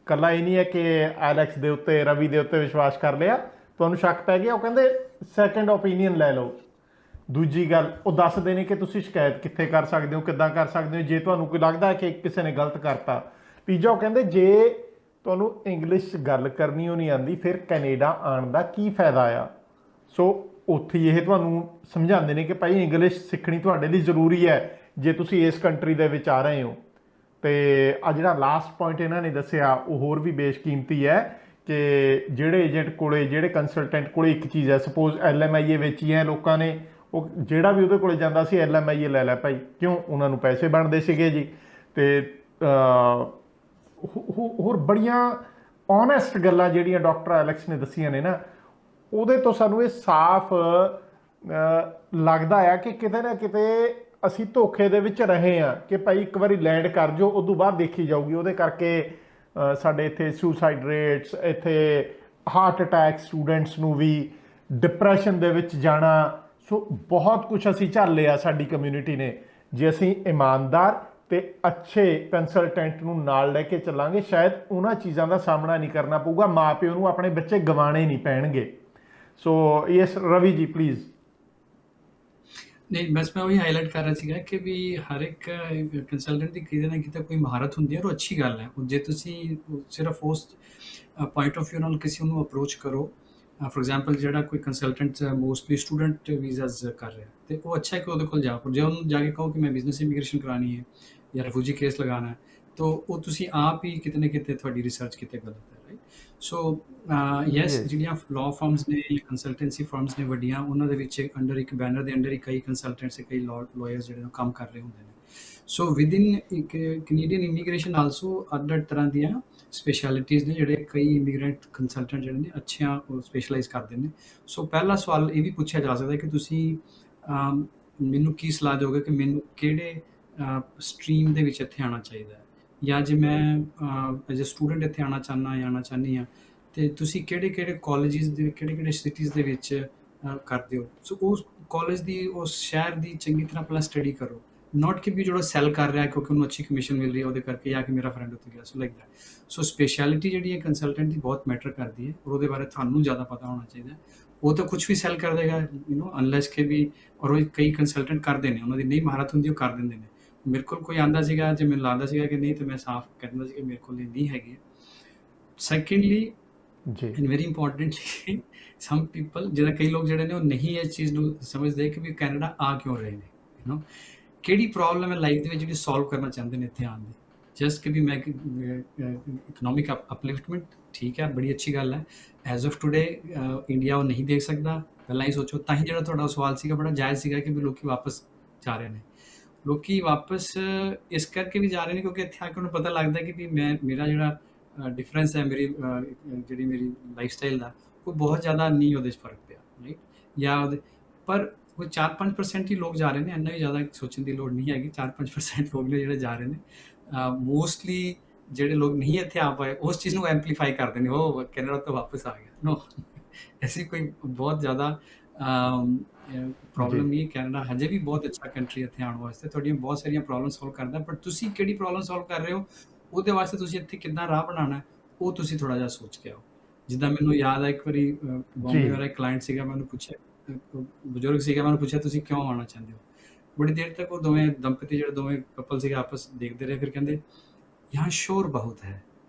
Speaker 3: ਕੱਲਾ ਇਹ ਨਹੀਂ ਹੈ ਕਿ ਐਲੈਕਸ ਦੇ ਉੱਤੇ, ਰਵੀ ਦੇ ਉੱਤੇ ਵਿਸ਼ਵਾਸ ਕਰ ਲਿਆ, ਤੁਹਾਨੂੰ ਸ਼ੱਕ ਪੈ ਗਿਆ, ਉਹ ਕਹਿੰਦੇ ਸੈਕਿੰਡ ਓਪੀਨੀਅਨ ਲੈ ਲਓ। ਦੂਜੀ ਗੱਲ, ਉਹ ਦੱਸਦੇ ਨੇ ਕਿ ਤੁਸੀਂ ਸ਼ਿਕਾਇਤ ਕਿੱਥੇ ਕਰ ਸਕਦੇ ਹੋ, ਕਿੱਦਾਂ ਕਰ ਸਕਦੇ ਹੋ ਜੇ ਤੁਹਾਨੂੰ ਕੋਈ ਲੱਗਦਾ ਕਿ ਕਿਸੇ ਨੇ ਗਲਤ ਕਰਤਾ। ਤੀਜਾ, ਉਹ ਕਹਿੰਦੇ ਜੇ ਤੁਹਾਨੂੰ ਇੰਗਲਿਸ਼ 'ਚ ਗੱਲ ਕਰਨੀ ਉਹ ਨਹੀਂ ਆਉਂਦੀ, ਫਿਰ ਕੈਨੇਡਾ ਆਉਣ ਦਾ ਕੀ ਫਾਇਦਾ ਆ। ਸੋ ਉੱਥੇ ਇਹ ਤੁਹਾਨੂੰ ਸਮਝਾਉਂਦੇ ਨੇ ਕਿ ਭਾਈ ਇੰਗਲਿਸ਼ ਸਿੱਖਣੀ ਤੁਹਾਡੇ ਲਈ ਜ਼ਰੂਰੀ ਹੈ ਜੇ ਤੁਸੀਂ ਇਸ ਕੰਟਰੀ ਦੇ ਵਿੱਚ ਆ ਰਹੇ ਹੋ। ਅਤੇ ਆ ਜਿਹੜਾ ਲਾਸਟ ਪੁਆਇੰਟ ਇਹਨਾਂ ਨੇ ਦੱਸਿਆ ਉਹ ਹੋਰ ਵੀ ਬੇਸ਼ਕੀਮਤੀ ਹੈ ਕਿ ਜਿਹੜੇ ਏਜੰਟ ਕੋਲੇ, ਜਿਹੜੇ ਕੰਸਲਟੈਂਟ ਕੋਲੇ ਇੱਕ ਚੀਜ਼ ਹੈ, ਸਪੋਜ਼ LMIA ਵੇਚੀ ਹੈ ਲੋਕਾਂ ਨੇ, ਉਹ ਜਿਹੜਾ ਵੀ ਉਹਦੇ ਕੋਲੇ ਜਾਂਦਾ ਸੀ LMIA ਲੈ ਲੈ ਭਾਈ, ਕਿਉਂ, ਉਹਨਾਂ ਨੂੰ ਪੈਸੇ ਬਣਦੇ ਸੀਗੇ ਜੀ। ਅਤੇ ਹੋਰ ਬੜੀਆਂ ਓਨੈਸਟ ਗੱਲਾਂ ਜਿਹੜੀਆਂ ਡਾਕਟਰ ਐਲੈਕਸ ਨੇ ਦੱਸੀਆਂ ਨੇ ਨਾ, ਉਹਦੇ ਤੋਂ ਸਾਨੂੰ ਇਹ ਸਾਫ਼ ਲੱਗਦਾ ਆ ਕਿ ਕਿਤੇ ਨਾ ਕਿਤੇ ਅਸੀਂ ਧੋਖੇ ਦੇ ਵਿੱਚ ਰਹੇ ਹਾਂ ਕਿ ਭਾਈ ਇੱਕ ਵਾਰੀ ਲੈਂਡ ਕਰ ਜਾਓ, ਉਦੋਂ ਬਾਅਦ ਦੇਖੀ ਜਾਊਗੀ। ਉਹਦੇ ਕਰਕੇ ਸਾਡੇ ਇੱਥੇ ਸੁਸਾਈਡ ਰੇਟਸ, ਇੱਥੇ ਹਾਰਟ ਅਟੈਕ, ਸਟੂਡੈਂਟਸ ਨੂੰ ਵੀ ਡਿਪਰੈਸ਼ਨ ਦੇ ਵਿੱਚ ਜਾਣਾ, ਸੋ ਬਹੁਤ ਕੁਛ ਅਸੀਂ ਝੱਲ ਲਿਆ ਸਾਡੀ ਕਮਿਊਨਿਟੀ ਨੇ। ਜੇ ਅਸੀਂ ਇਮਾਨਦਾਰ ਅਤੇ ਅੱਛੇ ਕੰਸਲਟੈਂਟ ਨੂੰ ਨਾਲ ਲੈ ਕੇ ਚੱਲਾਂਗੇ, ਸ਼ਾਇਦ ਉਹਨਾਂ ਚੀਜ਼ਾਂ ਦਾ ਸਾਹਮਣਾ ਨਹੀਂ ਕਰਨਾ ਪਊਗਾ, ਮਾਂ ਪਿਓ ਨੂੰ ਆਪਣੇ ਬੱਚੇ ਗਵਾਉਣੇ ਨਹੀਂ ਪੈਣਗੇ। ਸੋ ਯੈਸ ਰਵੀ ਜੀ ਪਲੀਜ਼।
Speaker 1: ਨਹੀਂ ਬਸ ਮੈਂ ਉਹੀ ਹਾਈਲਾਈਟ ਕਰ ਰਿਹਾ ਸੀਗਾ ਕਿ ਵੀ ਹਰ ਇੱਕ ਕੰਸਲਟੈਂਟ ਦੀ ਕਿਤੇ ਨਾ ਕਿਤੇ ਕੋਈ ਮਹਾਰਤ ਹੁੰਦੀ ਹੈ ਔਰ ਅੱਛੀ ਗੱਲ ਹੈ। ਜੇ ਤੁਸੀਂ ਸਿਰਫ ਉਸ ਪੁਆਇੰਟ ਆਫ ਵਿਊ ਨਾਲ ਕਿਸੇ ਨੂੰ ਅਪਰੋਚ ਕਰੋ, ਫੋਰ ਐਗਜ਼ਾਮਪਲ ਜਿਹੜਾ ਕੋਈ ਕੰਸਲਟੈਂਟ ਮੋਸਟਲੀ ਸਟੂਡੈਂਟ ਵੀਜ਼ਾਸ ਕਰ ਰਿਹਾ ਅਤੇ ਉਹ ਅੱਛਾ ਹੈ ਕਿ ਉਹਦੇ ਕੋਲ ਜਾਓ, ਪਰ ਜੇ ਉਹਨੂੰ ਜਾ ਕੇ ਕਹੋ ਕਿ ਮੈਂ ਬਿਜ਼ਨਸ ਇਮੀਗ੍ਰੇਸ਼ਨ ਕਰਾਉਣੀ ਹੈ ਜਾਂ ਰਿਫਿਊਜੀ ਕੇਸ ਲਗਾਉਣਾ ਹੈ, ਤਾਂ ਉਹ ਤੁਸੀਂ ਆਪ ਹੀ ਕਿਤੇ ਨਾ ਕਿਤੇ ਤੁਹਾਡੀ ਰਿਸਰਚ ਕਿਤੇ ਗਲਤ ਹੈ, ਰਾਈਟ। ਸੋ ਯੈਸ, ਜਿਹੜੀਆਂ ਲਾਅ ਫਰਮਸ ਨੇ ਜਾਂ ਕੰਸਲਟੈਂਸੀ ਫਰਮਸ ਨੇ ਵੱਡੀਆਂ, ਉਹਨਾਂ ਦੇ ਵਿੱਚ ਅੰਡਰ ਇੱਕ ਬੈਨਰ ਦੇ ਅੰਡਰ ਹੀ ਕਈ ਕੰਸਲਟੈਂਟਸ, ਕਈ ਲਾਇਰਸ ਜਿਹੜੇ ਕੰਮ ਕਰ ਰਹੇ ਹੁੰਦੇ ਨੇ। ਸੋ ਵਿਦਇਨ ਇੱਕ ਕੈਨੇਡੀਅਨ ਇਮੀਗ੍ਰੇਸ਼ਨ ਆਲਸੋ ਅੱਡ ਤਰ੍ਹਾਂ ਦੀਆਂ ਸਪੈਸ਼ਲਿਟੀਜ਼ ਨੇ ਜਿਹੜੇ ਕਈ ਇਮੀਗ੍ਰੈਂਟ ਕੰਸਲਟੈਂਟ ਜਿਹੜੇ ਨੇ ਅੱਛੀਆਂ ਸਪੈਸ਼ਲਾਈਜ਼ ਕਰਦੇ ਨੇ। ਸੋ ਪਹਿਲਾ ਸਵਾਲ ਇਹ ਵੀ ਪੁੱਛਿਆ ਜਾ ਸਕਦਾ ਕਿ ਤੁਸੀਂ ਮੈਨੂੰ ਕੀ ਸਲਾਹ ਦਿਓਗੇ ਕਿ ਮੈਨੂੰ ਕਿਹੜੇ ਸਟਰੀਮ ਦੇ ਵਿੱਚ ਇੱਥੇ ਆਉਣਾ ਚਾਹੀਦਾ ਹੈ, ਜਾਂ ਜੇ ਮੈਂ ਐਜ਼ ਅ ਸਟੂਡੈਂਟ ਇੱਥੇ ਆਉਣਾ ਚਾਹੁੰਦਾ ਜਾਂ ਆਉਣਾ ਚਾਹੁੰਦੀ ਹਾਂ, ਅਤੇ ਤੁਸੀਂ ਕਿਹੜੇ ਕਿਹੜੇ ਕਾਲਜਿਸ ਦੇ, ਕਿਹੜੇ ਕਿਹੜੇ ਸਿਟੀਜ਼ ਦੇ ਵਿੱਚ ਕਰਦੇ ਹੋ। ਸੋ ਉਸ ਕਾਲਜ ਦੀ, ਉਸ ਸ਼ਹਿਰ ਦੀ ਚੰਗੀ ਤਰ੍ਹਾਂ ਪਹਿਲਾਂ ਸਟੱਡੀ ਕਰੋ, not ਕਿ ਵੀ ਜਿਹੜਾ ਸੈਲ ਕਰ ਰਿਹਾ ਕਿਉਂਕਿ ਉਹਨੂੰ ਅੱਛੀ ਕਮਿਸ਼ਨ ਮਿਲ ਰਹੀ ਹੈ ਉਹਦੇ ਕਰਕੇ ਜਾਂ ਕਿ ਮੇਰਾ ਫਰੈਂਡ ਉੱਥੇ ਗਿਆ, so like that. So speciality ਜਿਹੜੀ ਹੈ ਕੰਸਲਟੈਂਟ ਦੀ ਬਹੁਤ ਮੈਟਰ ਕਰਦੀ ਹੈ, ਔਰ ਉਹਦੇ ਬਾਰੇ ਤੁਹਾਨੂੰ ਜ਼ਿਆਦਾ ਪਤਾ ਹੋਣਾ ਚਾਹੀਦਾ ਹੈ। ਉਹ ਤਾਂ ਕੁਝ ਵੀ ਸੈਲ ਕਰ ਦੇਗਾ ਅਨਲੈਸ ਕਿ ਵੀ, ਔਰ ਉਹ ਕਈ ਕੰਸਲਟੈਂਟ ਕਰਦੇ ਨੇ, ਉਹਨਾਂ ਦੀ ਨਹੀਂ ਮਹਾਰਤ ਹੁੰਦੀ, ਉਹ ਕਰ ਦਿੰਦੇ ਨੇ। ਮੇਰੇ ਕੋਲ ਕੋਈ ਆਂਦਾ ਸੀਗਾ, ਜੇ ਮੈਨੂੰ ਲੱਗਦਾ ਸੀਗਾ ਕਿ ਨਹੀਂ, ਤੇ ਮੈਂ ਸਾਫ਼ ਕਹਿ ਦਿੰਦਾ ਸੀ ਕਿ ਮੇਰੇ ਕੋਲ ਇਹ ਨਹੀਂ ਹੈਗੀ। ਸੈਕੰਡਲੀ
Speaker 3: ਜੀ
Speaker 1: and very importantly, some people, ਜਿਹੜਾ ਕਈ ਲੋਕ ਜਿਹੜੇ ਨੇ ਉਹ ਨਹੀਂ ਇਸ ਚੀਜ਼ ਨੂੰ ਸਮਝਦੇ ਕਿ ਵੀ ਕੈਨੇਡਾ ਆ ਕਿਉਂ ਰਹੇ ਨੇ, ਕਿਹੜੀ ਪ੍ਰੋਬਲਮ ਹੈ ਲਾਈਫ ਦੇ ਵਿੱਚ ਜਿਹੜੀ ਸੋਲਵ ਕਰਨਾ ਚਾਹੁੰਦੇ ਨੇ ਇੱਥੇ ਆਉਣ ਦੀ। ਜਸਟ ਕਿ ਵੀ ਮੈਂ ਇਕਨੋਮਿਕ ਅਪਲਿਫਟਮੈਂਟ, ਠੀਕ ਹੈ, ਬੜੀ ਅੱਛੀ ਗੱਲ ਹੈ। ਐਜ਼ ਆਫ ਟੂਡੇ ਇੰਡੀਆ ਉਹ ਨਹੀਂ ਦੇਖ ਸਕਦਾ, ਪਹਿਲਾਂ ਹੀ ਸੋਚੋ। ਤਾਂ ਹੀ ਜਿਹੜਾ ਤੁਹਾਡਾ ਸਵਾਲ ਸੀਗਾ ਬੜਾ ਜਾਇਜ਼ ਸੀਗਾ ਕਿ ਵੀ ਲੋਕੀ ਵਾਪਸ ਜਾ ਰਹੇ ਨੇ। ਲੋਕੀ ਵਾਪਸ ਇਸ ਕਰਕੇ ਵੀ ਜਾ ਰਹੇ ਨੇ ਕਿਉਂਕਿ ਇੱਥੇ ਆ ਕੇ ਉਹਨੂੰ ਪਤਾ ਲੱਗਦਾ ਕਿ ਵੀ ਮੇਰਾ ਜਿਹੜਾ ਡਿਫਰੈਂਸ ਹੈ, ਮੇਰੀ ਮੇਰੀ ਲਾਈਫ ਸਟਾਈਲ ਦਾ, ਉਹ ਬਹੁਤ ਜ਼ਿਆਦਾ ਨਹੀਂ ਉਹਦੇ 'ਚ ਫਰਕ ਪਿਆ, ਰਾਈਟ। ਜਾਂ ਉਹਦੇ ਪਰ ਕੋਈ 4-5% ਹੀ ਲੋਕ ਜਾ ਰਹੇ ਨੇ, ਇੰਨਾ ਵੀ ਜ਼ਿਆਦਾ ਸੋਚਣ ਦੀ ਲੋੜ ਨਹੀਂ ਹੈਗੀ। 4-5% ਲੋਕ ਨੇ ਜਿਹੜੇ ਜਾ ਰਹੇ ਨੇ। ਮੋਸਟਲੀ ਜਿਹੜੇ ਲੋਕ ਨਹੀਂ ਇੱਥੇ ਆ ਪਾਏ ਉਸ ਚੀਜ਼ ਨੂੰ ਐਂਪਲੀਫਾਈ ਕਰਦੇ ਨੇ, ਉਹ ਕੈਨੇਡਾ ਤੋਂ ਵਾਪਸ ਆ ਗਿਆ। ਨੋ, ਐਸੀ ਕੋਈ ਬਹੁਤ ਜ਼ਿਆਦਾ ਪ੍ਰੋਬਲਮ ਨਹੀਂ। ਕੈਨੇਡਾ ਹਜੇ ਵੀ ਬਹੁਤ ਅੱਛਾ ਕੰਟਰੀ ਇੱਥੇ ਆਉਣ ਵਾਸਤੇ, ਤੁਹਾਡੀਆਂ ਬਹੁਤ ਸਾਰੀਆਂ ਪ੍ਰੋਬਲਮ ਸੋਲਵ ਕਰਦਾ। ਬਟ ਤੁਸੀਂ ਕਿਹੜੀ ਪ੍ਰੋਬਲਮ ਸੋਲਵ ਕਰ ਰਹੇ ਹੋ, ਉਹਦੇ ਵਾਸਤੇ ਤੁਸੀਂ ਇੱਥੇ ਕਿੱਦਾਂ ਰਾਹ ਬਣਾਉਣਾ, ਉਹ ਤੁਸੀਂ ਥੋੜ੍ਹਾ ਜਿਹਾ ਸੋਚ ਕੇ ਆਓ। ਜਿੱਦਾਂ ਮੈਨੂੰ ਯਾਦ ਆ, ਇੱਕ ਵਾਰੀ ਬੰਬੇ ਮੇਰਾ ਇੱਕ ਕਲਾਇੰਟ ਸੀਗਾ, ਮੈਂ ਉਹਨੂੰ ਪੁੱਛਿਆ, ਬਜ਼ੁਰਗ ਸੀਗਾ, ਮੈਂ ਉਹਨੂੰ ਪੁੱਛਿਆ ਤੁਸੀਂ ਕਿਉਂ ਆਉਣਾ ਚਾਹੁੰਦੇ ਹੋ। ਬੜੀ ਦੇਰ ਤੱਕ ਉਹ ਦੋਵੇਂ ਦੰਪਤੀ, ਜਿਹੜੇ ਦੋਵੇਂ ਕਪਲ ਸੀਗੇ, ਆਪਸ ਦੇਖਦੇ ਰਹੇ। ਫਿਰ ਕਹਿੰਦੇ यहाँ शोर बहुत है,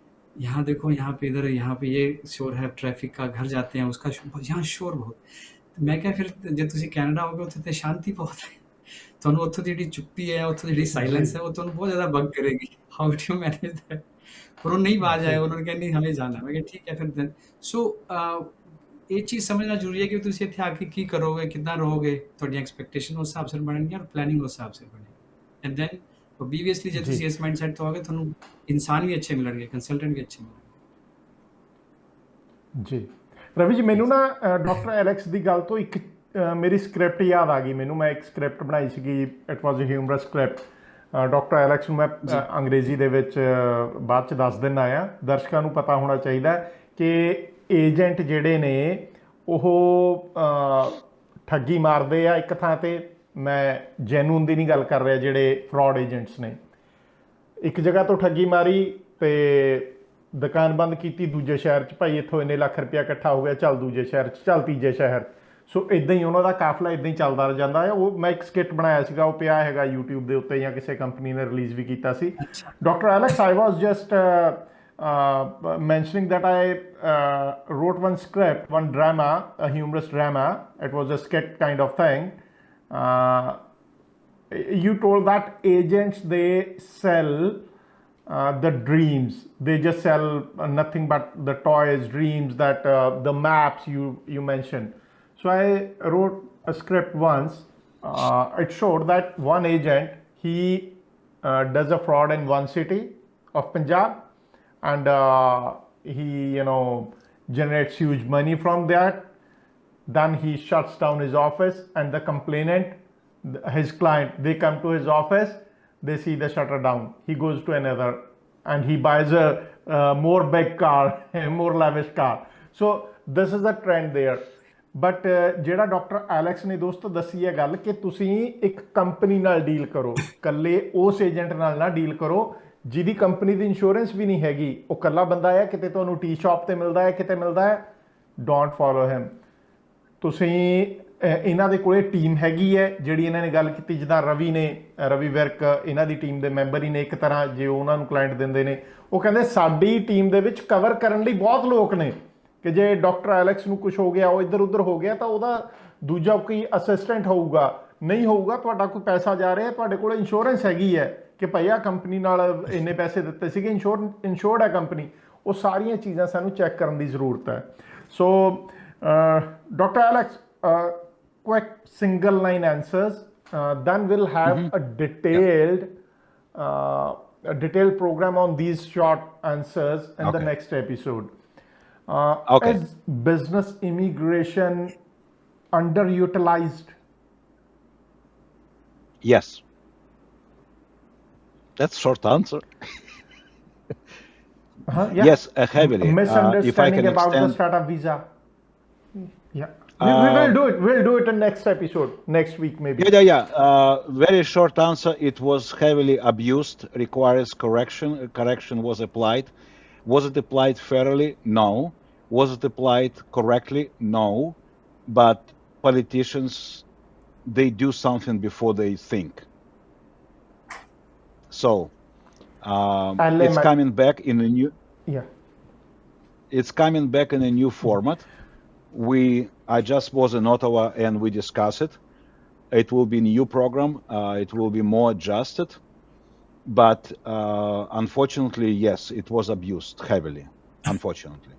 Speaker 1: यहाँ देखो, यहाँ पे इधर, यहाँ पे ये शोर है ट्रैफिक का, घर जाते हैं उसका शोर, यहाँ शोर बहुत। मैं क्या, फिर जे ਤੁਸੀਂ ਕੈਨੇਡਾ ਹੋਗੇ ਉੱਥੇ ਤੇ ਸ਼ਾਂਤੀ ਬਹੁਤ ਹੈ, ਤੁਹਾਨੂੰ ਉੱਥੋਂ ਦੀ ਜਿਹੜੀ ਚੁੱਪੀ ਹੈ, ਉੱਥੋਂ ਦੀ ਜਿਹੜੀ ਸਾਇਲੈਂਸ ਹੈ, ਉਹ ਤੁਹਾਨੂੰ ਬਹੁਤ ਜ਼ਿਆਦਾ ਬਗ ਕਰੇਗੀ। How do you manage that. ਪਰ ਉਹ ਨਹੀਂ ਬਾਜ ਆਏ, ਉਹਨਾਂ ਨੇ ਕਿਹਾ ਨਹੀਂ ਹमें जाना। मैं ਕਿਹਾ ਠੀਕ ਹੈ ਫਿਰ। ਸੋ ਇਹ ਚੀਜ਼ ਸਮਝਣਾ ਜ਼ਰੂਰੀ ਹੈ ਕਿ ਤੁਸੀਂ ਇੱਥੇ ਆ ਕੇ ਕੀ ਕਰੋਗੇ, ਕਿੱਦਾਂ ਰਹੋਗੇ, ਤੁਹਾਡੀਆਂ ਐਕਸਪੈਕਟੇਸ਼ਨ ਉਸ ਹਿਸਾਬ ਸੇ ਬਣਨਗੀਆਂ, ਔਰ ਪਲੈਨਿੰਗ ਉਸ ਹਿਸਾਬ ਸੇ ਬਣੇਗੀ। ਐਂਡ ਦੈਨ obviously ਜੇ ਤੁਸੀਂ ਇਸ ਮਾਈਂਡਸੈਟ ਤੋਂ ਆਓਗੇ, ਤੁਹਾਨੂੰ ਇਨਸਾਨ ਵੀ ਅੱਛੇ ਮਿਲਣਗੇ, ਕੰਸਲਟੈਂਟ ਵੀ ਅੱਛੇ ਮਿਲਣਗੇ।
Speaker 3: ਜੀ ਰਵੀ ਜੀ, ਮੈਨੂੰ ਨਾ ਡਾਕਟਰ ਐਲੈਕਸ ਦੀ ਗੱਲ ਤੋਂ ਇੱਕ ਮੇਰੀ ਸਕ੍ਰਿਪਟ ਯਾਦ ਆ ਗਈ ਮੈਨੂੰ। ਮੈਂ ਇੱਕ ਸਕ੍ਰਿਪਟ ਬਣਾਈ ਸੀਗੀ, it was a humorous script. Doctor Alex ਨੂੰ ਮੈਂ ਅੰਗਰੇਜ਼ੀ ਦੇ ਵਿੱਚ ਬਾਅਦ 'ਚ ਦੱਸ ਦਿੰਦਾ ਆ। ਦਰਸ਼ਕਾਂ ਨੂੰ ਪਤਾ ਹੋਣਾ ਚਾਹੀਦਾ ਕਿ ਏਜੰਟ ਜਿਹੜੇ ਨੇ ਉਹ ਠੱਗੀ ਮਾਰਦੇ ਆ ਇੱਕ ਥਾਂ 'ਤੇ। ਮੈਂ ਜੈਨੂਨ ਦੀ ਨਹੀਂ ਗੱਲ ਕਰ ਰਿਹਾ, ਜਿਹੜੇ ਫਰਾਡ ਏਜੰਟਸ ਨੇ। ਇੱਕ ਜਗ੍ਹਾ ਤੋਂ ਠੱਗੀ ਮਾਰੀ ਤੇ ਦੁਕਾਨ ਬੰਦ ਕੀਤੀ ਦੂਜੇ ਸ਼ਹਿਰ 'ਚ, ਭਾਈ ਇੱਥੋਂ ਇੰਨੇ ਲੱਖ ਰੁਪਇਆ ਇਕੱਠਾ ਹੋ ਗਿਆ, ਚੱਲ ਦੂਜੇ ਸ਼ਹਿਰ 'ਚ, ਚੱਲ ਤੀਜੇ ਸ਼ਹਿਰ। ਸੋ ਇੱਦਾਂ ਹੀ ਉਹਨਾਂ ਦਾ ਕਾਫਲਾ ਇੱਦਾਂ ਹੀ ਚੱਲਦਾ ਜਾਂਦਾ ਹੈ। ਉਹ ਮੈਂ ਇੱਕ ਸਕਿੱਟ ਬਣਾਇਆ ਸੀਗਾ, ਉਹ ਪਿਆ ਹੈਗਾ YouTube ਦੇ ਉੱਤੇ, ਜਾਂ ਕਿਸੇ ਕੰਪਨੀ ਨੇ ਰਿਲੀਜ਼ ਵੀ ਕੀਤਾ ਸੀ। Doctor Alex, I was just mentioning that I wrote one script, one drama, a humorous drama. It was a skit kind of thing. You told that agents, they sell the dreams. They just sell nothing but the toys, dreams, that the maps you mentioned. So I wrote a script once. It showed that one agent, he does a fraud in one city of Punjab, and he generates huge money from that. Then he shuts down his office, and the complainant, his client, they come to his office, they see the shutter down, he goes to another and he buys a more big car, a more lavish car. So this is the trend there. But ਜਿਹੜਾ doctor Alex ਨੇ ਦੋਸਤੋ ਦੱਸੀ ਹੈ ਗੱਲ, ਕਿ ਤੁਸੀਂ ਇੱਕ company ਨਾਲ ਡੀਲ ਕਰੋ, ਇਕੱਲੇ ਉਸ ਏਜੰਟ ਨਾਲ ਨਾ ਡੀਲ ਕਰੋ ਜਿਹਦੀ ਕੰਪਨੀ ਦੀ ਇੰਸ਼ੋਰੈਂਸ ਵੀ ਨਹੀਂ ਹੈਗੀ। ਉਹ ਇਕੱਲਾ ਬੰਦਾ ਹੈ, ਕਿਤੇ ਤੁਹਾਨੂੰ ਟੀ ਸ਼ਾਪ 'ਤੇ ਮਿਲਦਾ ਹੈ, ਕਿਤੇ ਮਿਲਦਾ ਹੈ। ਡੋਂਟ ਫੋਲੋ ਹਿਮ। ਤੁਸੀਂ ਇਹਨਾਂ ਦੇ ਕੋਲੇ ਟੀਮ ਹੈਗੀ ਹੈ, ਜਿਹੜੀ ਇਹਨਾਂ ਨੇ ਗੱਲ ਕੀਤੀ, ਜਿੱਦਾਂ ਰਵੀ ਵਿਰਕ ਇਹਨਾਂ ਦੀ ਟੀਮ ਦੇ ਮੈਂਬਰ ਹੀ ਨੇ ਇੱਕ ਤਰ੍ਹਾਂ, ਜੇ ਉਹਨਾਂ ਨੂੰ ਕਲਾਇੰਟ ਦਿੰਦੇ ਨੇ। ਉਹ ਕਹਿੰਦੇ ਸਾਡੀ ਟੀਮ ਦੇ ਵਿੱਚ ਕਵਰ ਕਰਨ ਲਈ ਬਹੁਤ ਲੋਕ ਨੇ, ਕਿ ਜੇ ਡਾਕਟਰ ਐਲੈਕਸ ਨੂੰ ਕੁਝ ਹੋ ਗਿਆ, ਉਹ ਇੱਧਰ ਉੱਧਰ ਹੋ ਗਿਆ, ਤਾਂ ਉਹਦਾ ਦੂਜਾ ਕੋਈ ਅਸਿਸਟੈਂਟ ਹੋਊਗਾ, ਨਹੀਂ ਹੋਊਗਾ। ਤੁਹਾਡਾ ਕੋਈ ਪੈਸਾ ਜਾ ਰਿਹਾ, ਤੁਹਾਡੇ ਕੋਲ ਇੰਸ਼ੋਰੈਂਸ ਹੈਗੀ ਹੈ ਕਿ ਭਾਈ ਆਹ ਕੰਪਨੀ ਨਾਲ ਇੰਨੇ ਪੈਸੇ ਦਿੱਤੇ ਸੀਗੇ, ਇੰਸ਼ੋਰਡ ਹੈ ਕੰਪਨੀ। ਉਹ ਸਾਰੀਆਂ ਚੀਜ਼ਾਂ ਸਾਨੂੰ ਚੈੱਕ ਕਰਨ ਦੀ ਜ਼ਰੂਰਤ ਹੈ। So doctor Alex, quick single line answers, then we'll have a detailed program on these short answers in the next episode. Is business immigration underutilized?
Speaker 2: Yes. That's short answer.
Speaker 3: Yeah.
Speaker 2: Yes, heavily.
Speaker 3: Misunderstanding
Speaker 2: if I can
Speaker 3: about
Speaker 2: extend,
Speaker 3: the startup visa. Yeah. We will do it. We'll do it in next episode, next week maybe.
Speaker 2: Yeah. Very short answer. It was heavily abused. Requires correction. Correction was applied. Was it applied fairly? No. Was it applied correctly? No. But politicians, they do something before they think. So it's coming back in a new.
Speaker 3: Yeah.
Speaker 2: It's coming back in a new format. I just was in Ottawa and we discussed it. It will be a new program. It will be more adjusted. But unfortunately, yes, it was abused heavily. Unfortunately.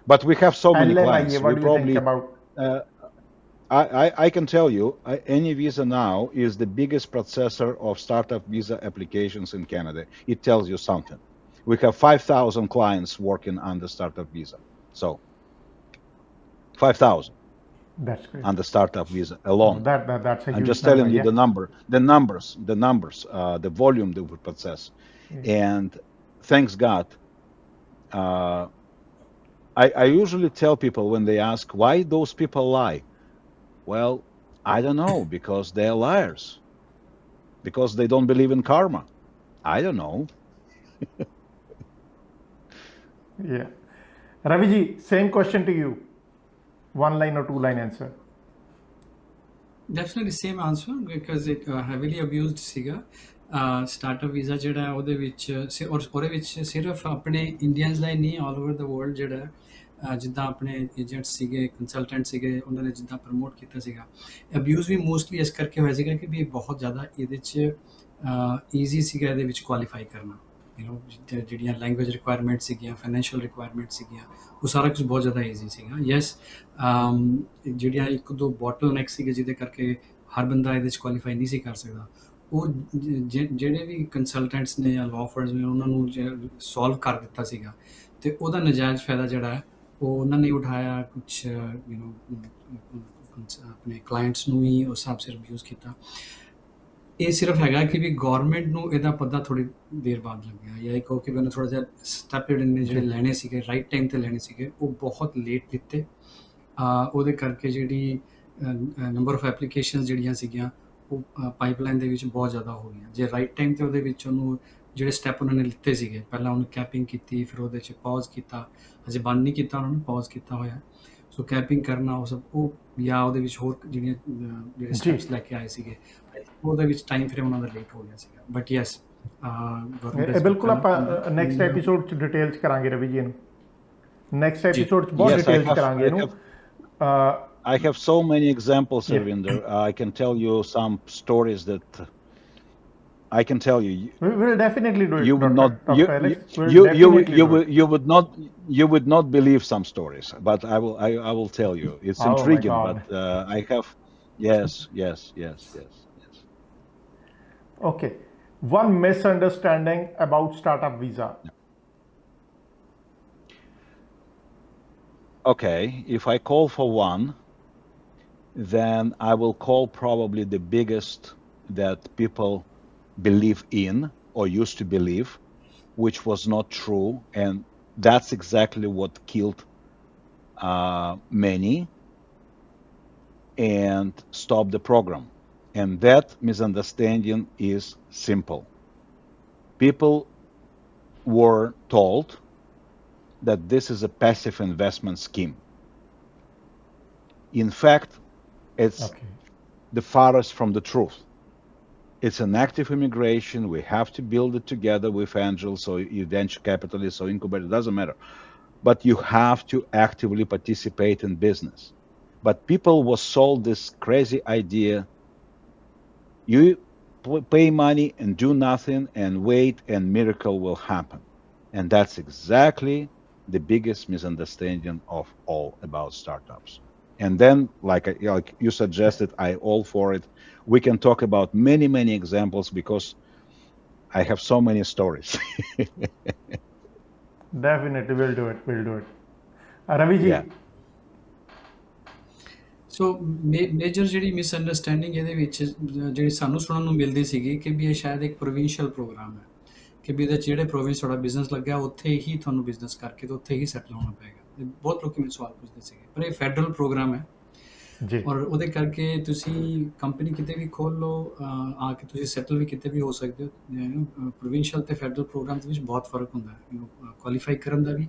Speaker 2: But we have so many
Speaker 3: LMIA,
Speaker 2: clients.
Speaker 3: what do you think about?
Speaker 2: I can tell you, Any Visa now is the biggest processor of startup visa applications in Canada. It tells you something. We have 5,000 clients working on the startup visa. So 5,000.
Speaker 3: That's great.
Speaker 2: On the startup visa alone.
Speaker 3: That's a huge
Speaker 2: I'm just
Speaker 3: number,
Speaker 2: telling you
Speaker 3: yeah.
Speaker 2: the numbers, the volume that we process.
Speaker 3: Yeah.
Speaker 2: And thanks God, I usually tell people when they ask why those people lie. Well, I don't know, because they're liars. Because they don't believe in karma. I don't know.
Speaker 3: Yeah. Raviji, same question to you. 1 line or 2 line answer.
Speaker 1: Definitely same answer because it heavily abused ਸੀਗਾ startup visa ਜਿਹੜਾ ਹੈ ਉਹਦੇ ਵਿੱਚ ਔਰ ਉਹਦੇ ਵਿੱਚ ਸਿਰਫ ਆਪਣੇ ਇੰਡੀਅਨਸ ਦਾ ਹੀ ਨਹੀਂ ਆਲ ਓਵਰ ਦਾ ਵਰਲਡ ਜਿਹੜਾ ਜਿੱਦਾਂ ਆਪਣੇ ਏਜੰਟਸ ਸੀਗੇ ਕੰਸਲਟੈਂਟ ਸੀਗੇ ਉਹਨਾਂ ਨੇ ਜਿੱਦਾਂ ਪ੍ਰਮੋਟ ਕੀਤਾ ਸੀਗਾ ਅਬਿਊਜ਼ ਵੀ ਮੋਸਟਲੀ ਇਸ ਕਰਕੇ ਹੋਇਆ ਸੀਗਾ ਕਿ ਵੀ ਬਹੁਤ ਜ਼ਿਆਦਾ ਇਹਦੇ 'ਚ ਈਜ਼ੀ ਸੀਗਾ ਇਹਦੇ ਵਿੱਚ ਕੁਆਲੀਫਾਈ ਕਰਨਾ ਜਿਹੜੀਆਂ ਲੈਂਗੁਏਜ ਰਿਕੁਆਇਰਮੈਂਟ ਸੀਗੀਆਂ ਫਾਈਨੈਂਸ਼ੀਅਲ ਰਿਕੁਆਇਰਮੈਂਟ ਸੀਗੀਆਂ ਉਹ ਸਾਰਾ ਕੁਝ ਬਹੁਤ ਜ਼ਿਆਦਾ ਈਜ਼ੀ ਸੀਗਾ ਯੈਸ ਜਿਹੜੀਆਂ 1-2 ਬੋਟਲ ਨੈਕ ਸੀਗੇ ਜਿਹਦੇ ਕਰਕੇ ਹਰ ਬੰਦਾ ਇਹਦੇ 'ਚ ਕੁਆਲੀਫਾਈ ਨਹੀਂ ਸੀ ਕਰ ਸਕਦਾ ਉਹ ਜਿਹੜੇ ਵੀ ਕੰਸਲਟੈਂਟਸ ਨੇ ਜਾਂ ਲਾਅ ਫਰਮਸ ਨੇ ਉਹਨਾਂ ਨੂੰ ਸੋਲਵ ਕਰ ਦਿੱਤਾ ਸੀਗਾ ਅਤੇ ਉਹਦਾ ਨਜਾਇਜ਼ ਫਾਇਦਾ ਜਿਹੜਾ ਹੈ ਉਹ ਉਹਨਾਂ ਨੇ ਉਠਾਇਆ ਕੁਛ ਆਪਣੇ ਕਲਾਇੰਟਸ ਨੂੰ ਵੀ ਉਸ ਹਿਸਾਬ ਸਿਰ ਅਬਿਊਜ਼ ਕੀਤਾ ਇਹ ਸਿਰਫ ਹੈਗਾ ਕਿ ਵੀ ਗੌਰਮੈਂਟ ਨੂੰ ਇਹਦਾ ਪਤਾ ਥੋੜ੍ਹੀ ਦੇਰ ਬਾਅਦ ਲੱਗਿਆ ਜਾਂ ਇੱਕ ਉਹ ਕਿ ਮੈਨੂੰ ਥੋੜ੍ਹਾ ਜਿਹਾ ਸਟੈਪ ਜਿਹੜੇ ਲੈਣੇ ਸੀਗੇ ਰਾਈਟ ਟਾਈਮ 'ਤੇ ਲੈਣੇ ਸੀਗੇ ਉਹ ਬਹੁਤ ਲੇਟ ਦਿੱਤੇ ਉਹਦੇ ਕਰਕੇ ਜਿਹੜੀ ਨੰਬਰ ਆਫ ਐਪਲੀਕੇਸ਼ਨਸ ਜਿਹੜੀਆਂ ਸੀਗੀਆਂ ਉਹ ਪਾਈਪਲਾਈਨ ਦੇ ਵਿੱਚ ਬਹੁਤ ਜ਼ਿਆਦਾ ਹੋ ਗਈਆਂ ਜੇ ਰਾਈਟ ਟਾਈਮ 'ਤੇ ਉਹਦੇ ਵਿੱਚ ਉਹਨੂੰ ਜਿਹੜੇ ਸਟੈਪ ਉਹਨਾਂ ਨੇ ਲਿੱਤੇ ਸੀਗੇ ਪਹਿਲਾਂ ਉਹਨੂੰ ਕੈਪਿੰਗ ਕੀਤੀ ਫਿਰ ਉਹਦੇ 'ਚ ਪੌਜ਼ ਕੀਤਾ ਅਜੇ ਬੰਦ ਨਹੀਂ ਕੀਤਾ ਉਹਨਾਂ ਨੇ ਪੌਜ਼ ਕੀਤਾ ਹੋਇਆ ਸੋ ਕੈਪਿੰਗ ਕਰਨਾ ਉਹ ਸਭ ਉਹ ਜਾਂ ਉਹਦੇ ਵਿੱਚ ਹੋਰ ਜਿਹੜੇ ਸਟੈਪਸ ਲੈ ਕੇ ਆਏ ਸੀਗੇ ਉਹਦੇ ਵਿੱਚ ਟਾਈਮ ਫਰੇਮ ਉਹਨਾਂ ਦਾ ਲੇਟ ਹੋ ਗਿਆ ਸੀਗਾ ਬਟ ਯੈਸ
Speaker 3: ਬਿਲਕੁਲ ਆਪਾਂ ਨੈਕਸਟ ਐਪੀਸੋਡ 'ਚ ਡਿਟੇਲ 'ਚ ਕਰਾਂਗੇ ਰਵੀ ਜੀ ਇਹਨੂੰ ਨੈਕਸਟ ਐਪੀਸੋਡ 'ਚ ਬਹੁਤ ਡਿਟੇਲ 'ਚ ਕਰਾਂਗੇ ਇਹਨੂੰ
Speaker 2: I have so many examples, Arvinder. I can tell you some stories that I can tell you.
Speaker 3: We will definitely do it.
Speaker 2: You would not. You would not believe some stories, but I will. I will tell you. It's intriguing, but I have. Yes.
Speaker 3: Okay. One misunderstanding about startup visa.
Speaker 2: Okay, if I call for one, then I will call probably the biggest that people believe in or used to believe, which was not true. And that's exactly what killed many and stopped the program. And that misunderstanding is simple. People were told that this is a passive investment scheme. In fact, it's the farthest from the truth. It's an active immigration. We have to build it together with angels or venture capitalists or incubators. It doesn't matter. But you have to actively participate in business. But people were sold this crazy idea. You pay money and do nothing and wait and miracle will happen. And that's exactly the biggest misunderstanding of all about startups. And then, like you suggested, I all for it. We can talk about many examples because I have so many stories.
Speaker 3: Definitely, we'll do it. Ravi ji.
Speaker 2: Yeah.
Speaker 1: So major ਜਿਹੜੀ misunderstanding ਇਹਦੇ ਵਿੱਚ ਜਿਹੜੀ ਸਾਨੂੰ ਸੁਣਨ ਨੂੰ ਮਿਲਦੀ ਸੀਗੀ ਕਿ ਵੀ ਇਹ ਸ਼ਾਇਦ ਇੱਕ ਪ੍ਰੋਵਿੰਸ਼ੀਅਲ ਪ੍ਰੋਗਰਾਮ ਹੈ ਕਿ ਵੀ ਇਹਦੇ 'ਚ ਜਿਹੜੇ ਪ੍ਰੋਵਿੰਸ ਤੁਹਾਡਾ ਬਿਜ਼ਨਸ ਲੱਗਿਆ ਉੱਥੇ ਹੀ ਤੁਹਾਨੂੰ ਬਿਜ਼ਨਸ ਕਰਕੇ ਤੇ ਉੱਥੇ ਹੀ ਸੈਟਲ ਹੋਣਾ ਪਏਗਾ ਬਹੁਤ ਲੋਕੀ ਮੈਨੂੰ ਸਵਾਲ ਪੁੱਛਦੇ ਸੀਗੇ, ਪਰ ਇਹ ਫੈਡਰਲ ਪ੍ਰੋਗਰਾਮ ਹੈ
Speaker 3: ਜੀ
Speaker 1: ਔਰ ਉਹਦੇ ਕਰਕੇ ਤੁਸੀਂ ਕੰਪਨੀ ਕਿਤੇ ਵੀ ਖੋਲ ਲਓ, ਆ ਕੇ ਤੁਸੀਂ ਸੈਟਲ ਵੀ ਕਿਤੇ ਵੀ ਹੋ ਸਕਦੇ ਹੋ। ਪ੍ਰੋਵਿੰਸ਼ੀਅਲ ਤੇ ਫੈਡਰਲ ਪ੍ਰੋਗਰਾਮ ਦੇ ਵਿੱਚ ਬਹੁਤ ਫਰਕ ਹੁੰਦਾ ਹੈ ਕੁਆਲੀਫਾਈ ਕਰਨ ਦਾ ਵੀ,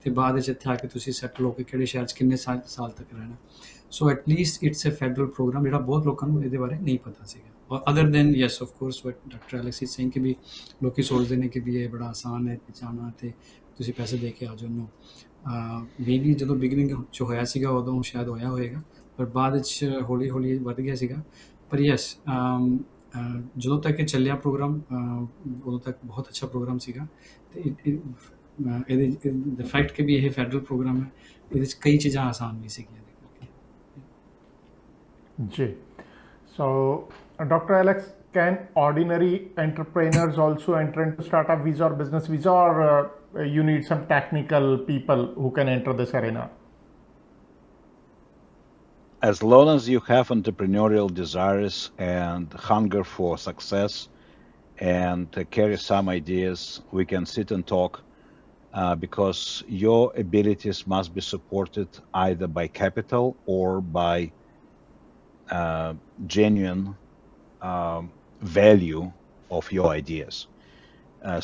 Speaker 1: ਤੇ ਬਾਅਦ ਵਿੱਚ ਇੱਥੇ ਆ ਕੇ ਤੁਸੀਂ ਸੈਟਲ ਹੋ ਕੇ ਕਿਹੜੇ ਸ਼ਹਿਰ 'ਚ ਕਿੰਨੇ ਸਾਲ ਤੱਕ ਰਹਿਣਾ। So at least it's a federal programme, ਜਿਹੜਾ ਬਹੁਤ ਲੋਕਾਂ ਨੂੰ ਇਹਦੇ ਬਾਰੇ ਨਹੀਂ ਪਤਾ ਸੀਗਾ। ਔਰ other than yes of course what doctor Alex is saying ਕਿ ਵੀ ਲੋਕੀ ਸੋਚਦੇ ਨੇ ਕਿ ਵੀ ਇਹ ਬੜਾ ਆਸਾਨ ਹੈ ਜਾਣਾ ਤੇ ਤੁਸੀਂ ਪੈਸੇ ਦੇ ਕੇ ਆ ਜਾਓ। ਨੂੰ ਮੇਬੀ ਜਦੋਂ ਬਿਗਨਿੰਗ 'ਚ ਹੋਇਆ ਸੀਗਾ ਉਦੋਂ ਸ਼ਾਇਦ ਹੋਇਆ ਹੋਏਗਾ, ਪਰ ਬਾਅਦ ਵਿੱਚ ਹੌਲੀ ਹੌਲੀ ਵੱਧ ਗਿਆ ਸੀਗਾ। ਪਰ ਯੈਸ ਜਦੋਂ ਤੱਕ ਇਹ ਚੱਲਿਆ ਪ੍ਰੋਗਰਾਮ ਉਦੋਂ ਤੱਕ ਬਹੁਤ ਅੱਛਾ ਪ੍ਰੋਗਰਾਮ ਸੀਗਾ। ਤੇ ਇਹਦੇ ਦ ਫੈਕਟ ਕਿ ਵੀ ਇਹ ਫੈਡਰਲ ਪ੍ਰੋਗਰਾਮ ਹੈ, ਇਹਦੇ 'ਚ ਕਈ ਚੀਜ਼ਾਂ ਆਸਾਨ ਵੀ ਸੀਗੀਆਂ।
Speaker 3: ਜੀ so doctor Alex, can ordinary entrepreneurs also enter into startup visa or business visa, or you need some technical people who can enter this arena?
Speaker 2: As long as you have entrepreneurial desires and hunger for success and carry some ideas, we can sit and talk, because your abilities must be supported either by capital or by genuine value of your ideas.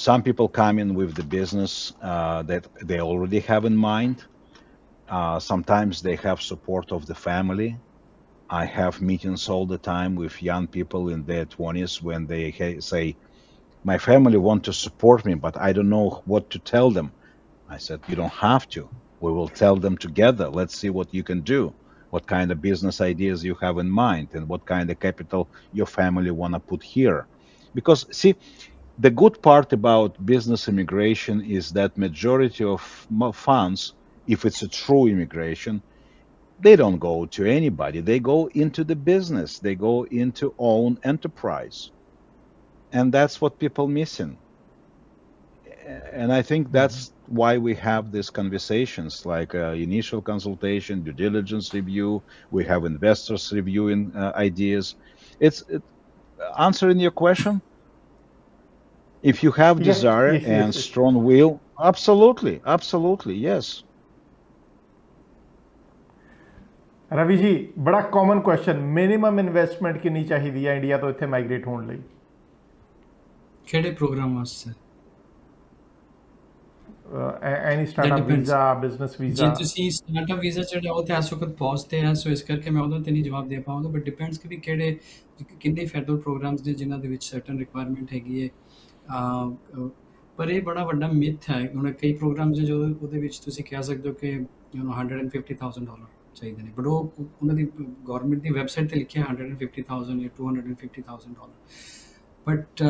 Speaker 2: Some people come in with the business that they already have in mind. Sometimes they have support of the family. I have meetings all the time with young people in their 20s when they say, my family want to support me, but I don't know what to tell them. I said, you don't have to. We will tell them together. Let's see what you can do, what kind of business ideas you have in mind, and what kind of capital your family want to put here. Because, see, the good part about business immigration is that majority of funds, if it's a true immigration, they don't go to anybody. They go into the business. They go into own enterprise. And that's what people missing. And I think that's why we have these conversations, like initial consultation, due diligence review. We have investors reviewing ideas. It's answering your question. If you have desire and
Speaker 3: yes.
Speaker 2: strong will, absolutely, yes.
Speaker 3: Ravi ਜੀ, ਬੜਾ common question, minimum investment ਕਿੰਨੀ ਚਾਹੀਦੀ ਹੈ India ਤੋਂ ਇੱਥੇ migrate ਹੋਣ ਲਈ?
Speaker 1: ਕਿਹੜੇ ਪ੍ਰੋਗਰਾਮ ਵਾਸਤੇ?
Speaker 3: ਐਨੀ ਸਟਾਰਟਅਪ ਵੀਜ਼ਾ, ਬਿਜ਼ਨਸ ਵੀਜ਼ਾ?
Speaker 1: ਜੇ ਤੁਸੀਂ ਸਟਾਰਟਅਪ ਵੀਜ਼ਾ ਜਿਹੜਾ ਉਹ ਤੇ ਇਸ ਵਕਤ ਪੌਜ਼ ਤੇ ਹੈ, ਸੋ ਇਸ ਕਰਕੇ ਮੈਂ ਉਹਦਾ ਤੇ ਨਹੀਂ ਜਵਾਬ ਦੇ ਪਾਵਾਂਗਾ, ਬਟ ਡਿਪੈਂਡਸ ਕਿ ਵੀ ਕਿੰਨੇ ਫੈਡਰਲ ਪ੍ਰੋਗਰਾਮਸ ਨੇ ਜਿਨ੍ਹਾਂ ਦੇ ਵਿੱਚ ਸਰਟਨ ਰਿਕੁਆਇਰਮੈਂਟ ਹੈਗੀ ਹੈ। ਪਰ ਇਹ ਬੜਾ ਵੱਡਾ ਮਿਥ ਹੈ। ਹੁਣ ਕਈ ਪ੍ਰੋਗਰਾਮਸ ਜੋ ਉਹਦੇ ਵਿੱਚ ਤੁਸੀਂ ਕਹਿ ਸਕਦੇ ਹੋ ਕਿ $150,000 ਚਾਹੀਦੇ ਨੇ, ਬਟ ਉਹ ਉਹਨਾਂ ਦੀ ਗੌਰਮੈਂਟ ਦੀ ਵੈਬਸਾਈਟ 'ਤੇ ਲਿਖਿਆ $150,000 ਜਾਂ $250,000, ਬਟ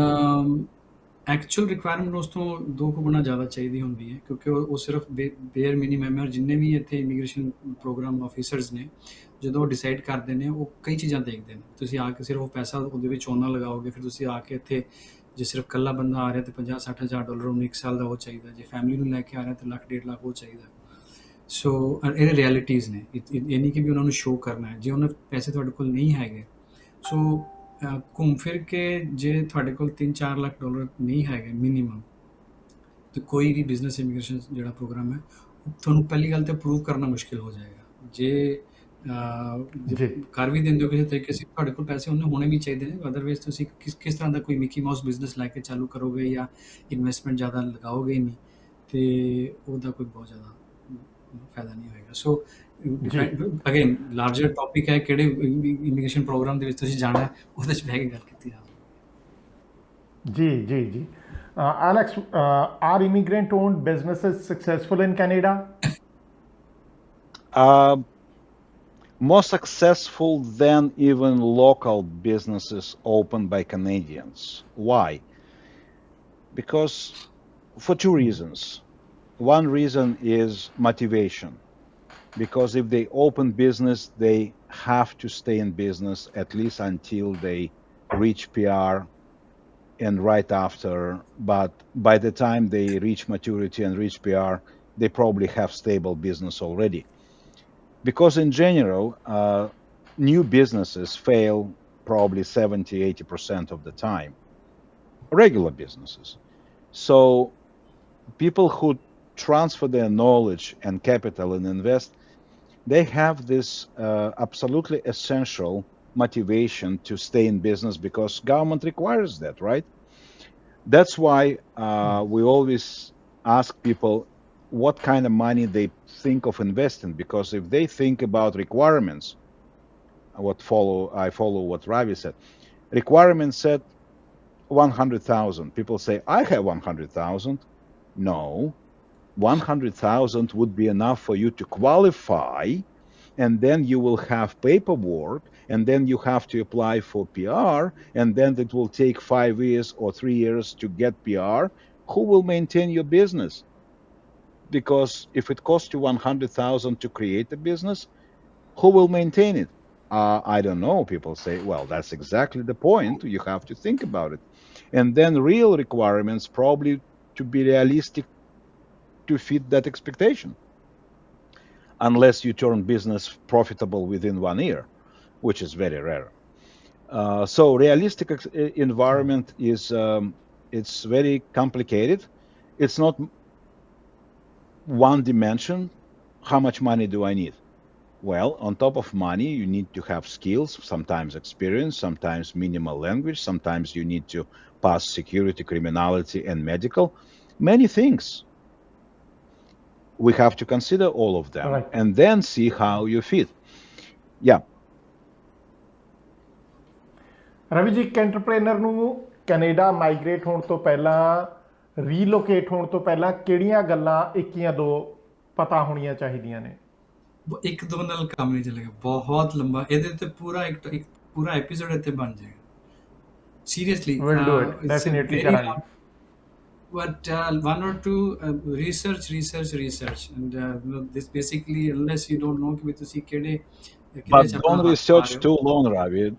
Speaker 1: ਐਕਚੁਅਲ ਰਿਕੁਆਇਰਮੈਂਟ ਉਸ ਤੋਂ 2 ਗੁਣਾ ਜ਼ਿਆਦਾ ਚਾਹੀਦੀ ਹੁੰਦੀ ਹੈ, ਕਿਉਂਕਿ ਉਹ ਸਿਰਫ ਬੇਅਰ ਮਿਨੀਮਮ ਹੈ। ਔਰ ਜਿੰਨੇ ਵੀ ਇੱਥੇ ਇਮੀਗ੍ਰੇਸ਼ਨ ਪ੍ਰੋਗਰਾਮ ਆਫਿਸਰਸ ਨੇ, ਜਦੋਂ ਉਹ ਡਿਸਾਈਡ ਕਰਦੇ ਨੇ, ਉਹ ਕਈ ਚੀਜ਼ਾਂ ਦੇਖਦੇ ਨੇ। ਤੁਸੀਂ ਆ ਕੇ ਸਿਰਫ ਉਹ ਪੈਸਾ ਉਹਦੇ ਵਿੱਚ ਉਹਨਾਂ ਲਗਾਓਗੇ, ਫਿਰ ਤੁਸੀਂ ਆ ਕੇ ਇੱਥੇ ਜੇ ਸਿਰਫ ਇਕੱਲਾ ਬੰਦਾ ਆ ਰਿਹਾ ਤਾਂ $50,000-60,000 ਉਹਨੂੰ 1 ਸਾਲ ਦਾ ਉਹ ਚਾਹੀਦਾ, ਜੇ ਫੈਮਿਲੀ ਨੂੰ ਲੈ ਕੇ ਆ ਰਿਹਾ ਤਾਂ $1,00,000-1.5 ਲੱਖ ਉਹ ਚਾਹੀਦਾ। ਸੋ ਇਹ ਰਿਐਲਿਟੀਜ਼ ਨੇ, ਇਹ ਨਹੀਂ ਕਿ ਵੀ ਉਹਨਾਂ ਨੂੰ ਸ਼ੋਅ ਕਰਨਾ ਹੈ। ਜੇ ਉਹਨਾਂ ਪੈਸੇ ਤੁਹਾਡੇ ਕੋਲ ਨਹੀਂ ਹੈਗੇ, ਸੋ ਘੁੰਮ ਫਿਰ ਕੇ ਜੇ ਤੁਹਾਡੇ ਕੋਲ $3-4 ਲੱਖ ਨਹੀਂ ਹੈਗੇ ਮਿਨੀਮਮ, ਤਾਂ ਕੋਈ ਵੀ ਬਿਜ਼ਨਸ ਇਮੀਗ੍ਰੇਸ਼ਨ ਜਿਹੜਾ ਪ੍ਰੋਗਰਾਮ ਹੈ ਤੁਹਾਨੂੰ ਪਹਿਲੀ ਗੱਲ ਤਾਂ ਅਪਰੂਵ ਕਰਨਾ ਮੁਸ਼ਕਿਲ ਹੋ ਜਾਏਗਾ। ਜੇ ਕਰ ਵੀ ਦਿੰਦੇ ਹੋ ਕਿਸੇ ਤਰੀਕੇ ਸੇ, ਤੁਹਾਡੇ ਕੋਲ ਪੈਸੇ ਉਹਨੇ ਹੋਣੇ ਵੀ ਚਾਹੀਦੇ ਨੇ, ਅਦਰਵਾਈਜ਼ ਤੁਸੀਂ ਕਿਸ ਤਰ੍ਹਾਂ ਦਾ ਕੋਈ ਮਿਕੀ ਮਾਊਸ ਬਿਜ਼ਨਸ ਲੈ ਕੇ ਚਾਲੂ ਕਰੋਗੇ ਜਾਂ ਇਨਵੈਸਟਮੈਂਟ ਜ਼ਿਆਦਾ ਲਗਾਓਗੇ ਹੀ ਨਹੀਂ, ਅਤੇ ਉਹਦਾ ਕੋਈ ਬਹੁਤ ਜ਼ਿਆਦਾ ਫਾਇਦਾ ਨਹੀਂ ਹੋਏਗਾ। ਸੋ ਅਗੇਨ ਲਾਰਜਰ ਟੌਪਿਕ ਹੈ, ਕਿਹੜੇ ਇਮੀਗ੍ਰੇਸ਼ਨ ਪ੍ਰੋਗਰਾਮ ਦੇ ਵਿੱਚ ਤੁਸੀਂ ਜਾਣਾ, ਉਹਦੇ 'ਚ ਬਹਿ ਕੇ ਗੱਲ ਕੀਤੀ ਜਾਵੇ।
Speaker 3: ਜੀ Alex, are immigrant-owned businesses successful in Canada?
Speaker 2: More successful than even local businesses opened by Canadians. Why? Because for 2 reasons. One reason is motivation. Because if they open business, they have to stay in business at least until they reach PR and right after. But by the time they reach maturity and reach PR, they probably have stable business already. Because in general, new businesses fail probably 70-80% of the time, regular businesses. So people who transfer their knowledge and capital and invest, they have this absolutely essential motivation to stay in business because government requires that, right? That's why we always ask people what kind of money they think of investing, because if they think about requirements, I follow what Ravi said. Requirements said 100,000. People say, I have 100,000. No, 100,000 would be enough for you to qualify, and then you will have paperwork, and then you have to apply for PR, and then it will take 5 years or 3 years to get PR. Who will maintain your business? Because if it costs you 100,000 to create a business, who will maintain it? I don't know. People say, well, that's exactly the point. You have to think about it. And then real requirements probably to be realistic to fit that expectation, unless you turn business profitable within 1 year, which is very rare. So realistic environment is it's very complicated. It's not one dimension. How much money do I need? Well, on top of money, you need to have skills, sometimes experience, sometimes minimal language, sometimes you need to pass security, criminality, and medical. Many things. We have to consider all of them
Speaker 3: Right.
Speaker 2: and then see how you fit. Yeah.
Speaker 3: Ravi ਜੀ, ਇੱਕ ਐਂਟਰਪ੍ਰੇਨਰ ਨੂੰ Canada migrate ਹੋਣ ਤੋਂ ਪਹਿਲਾਂ, ਰੀਲੋਕੇਟ ਹੋਣ ਤੋਂ ਪਹਿਲਾਂ ਕਿਹੜੀਆਂ ਗੱਲਾਂ ਇੱਕੀਆਂ ਦੋ ਪਤਾ ਹੋਣੀਆਂ ਚਾਹੀਦੀਆਂ ਨੇ?
Speaker 1: ਇੱਕ ਦੋ ਨਾਲ ਕੰਮ ਨਹੀਂ ਚੱਲੇਗਾ, ਬਹੁਤ ਲੰਬਾ। ਇਹਦੇ ਤੇ ਪੂਰਾ ਇੱਕ ਪੂਰਾ ਐਪੀਸੋਡ ਇੱਥੇ ਬਣ ਜਾਏਗਾ, seriously.
Speaker 3: We'll do it. Definitely ਕਰਾਂਗੇ।
Speaker 1: But one or two research, and this basically, unless you don't know कि ਤੁਸੀਂ ਕਿਹੜੇ
Speaker 2: But don't research too long, Ravi.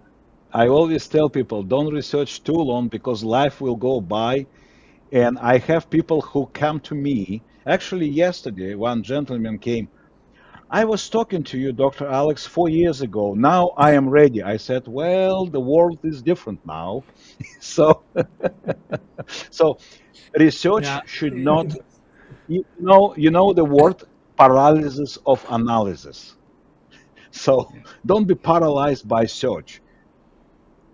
Speaker 2: I always tell people, don't research too long because life will go by. And I have people who come to me. Actually, yesterday, one gentleman came. I was talking to you, Dr. Alex, 4 years ago. Now I am ready. I said, well, the world is different now. So, so research should not, you know the word paralysis of analysis. So don't be paralyzed by search.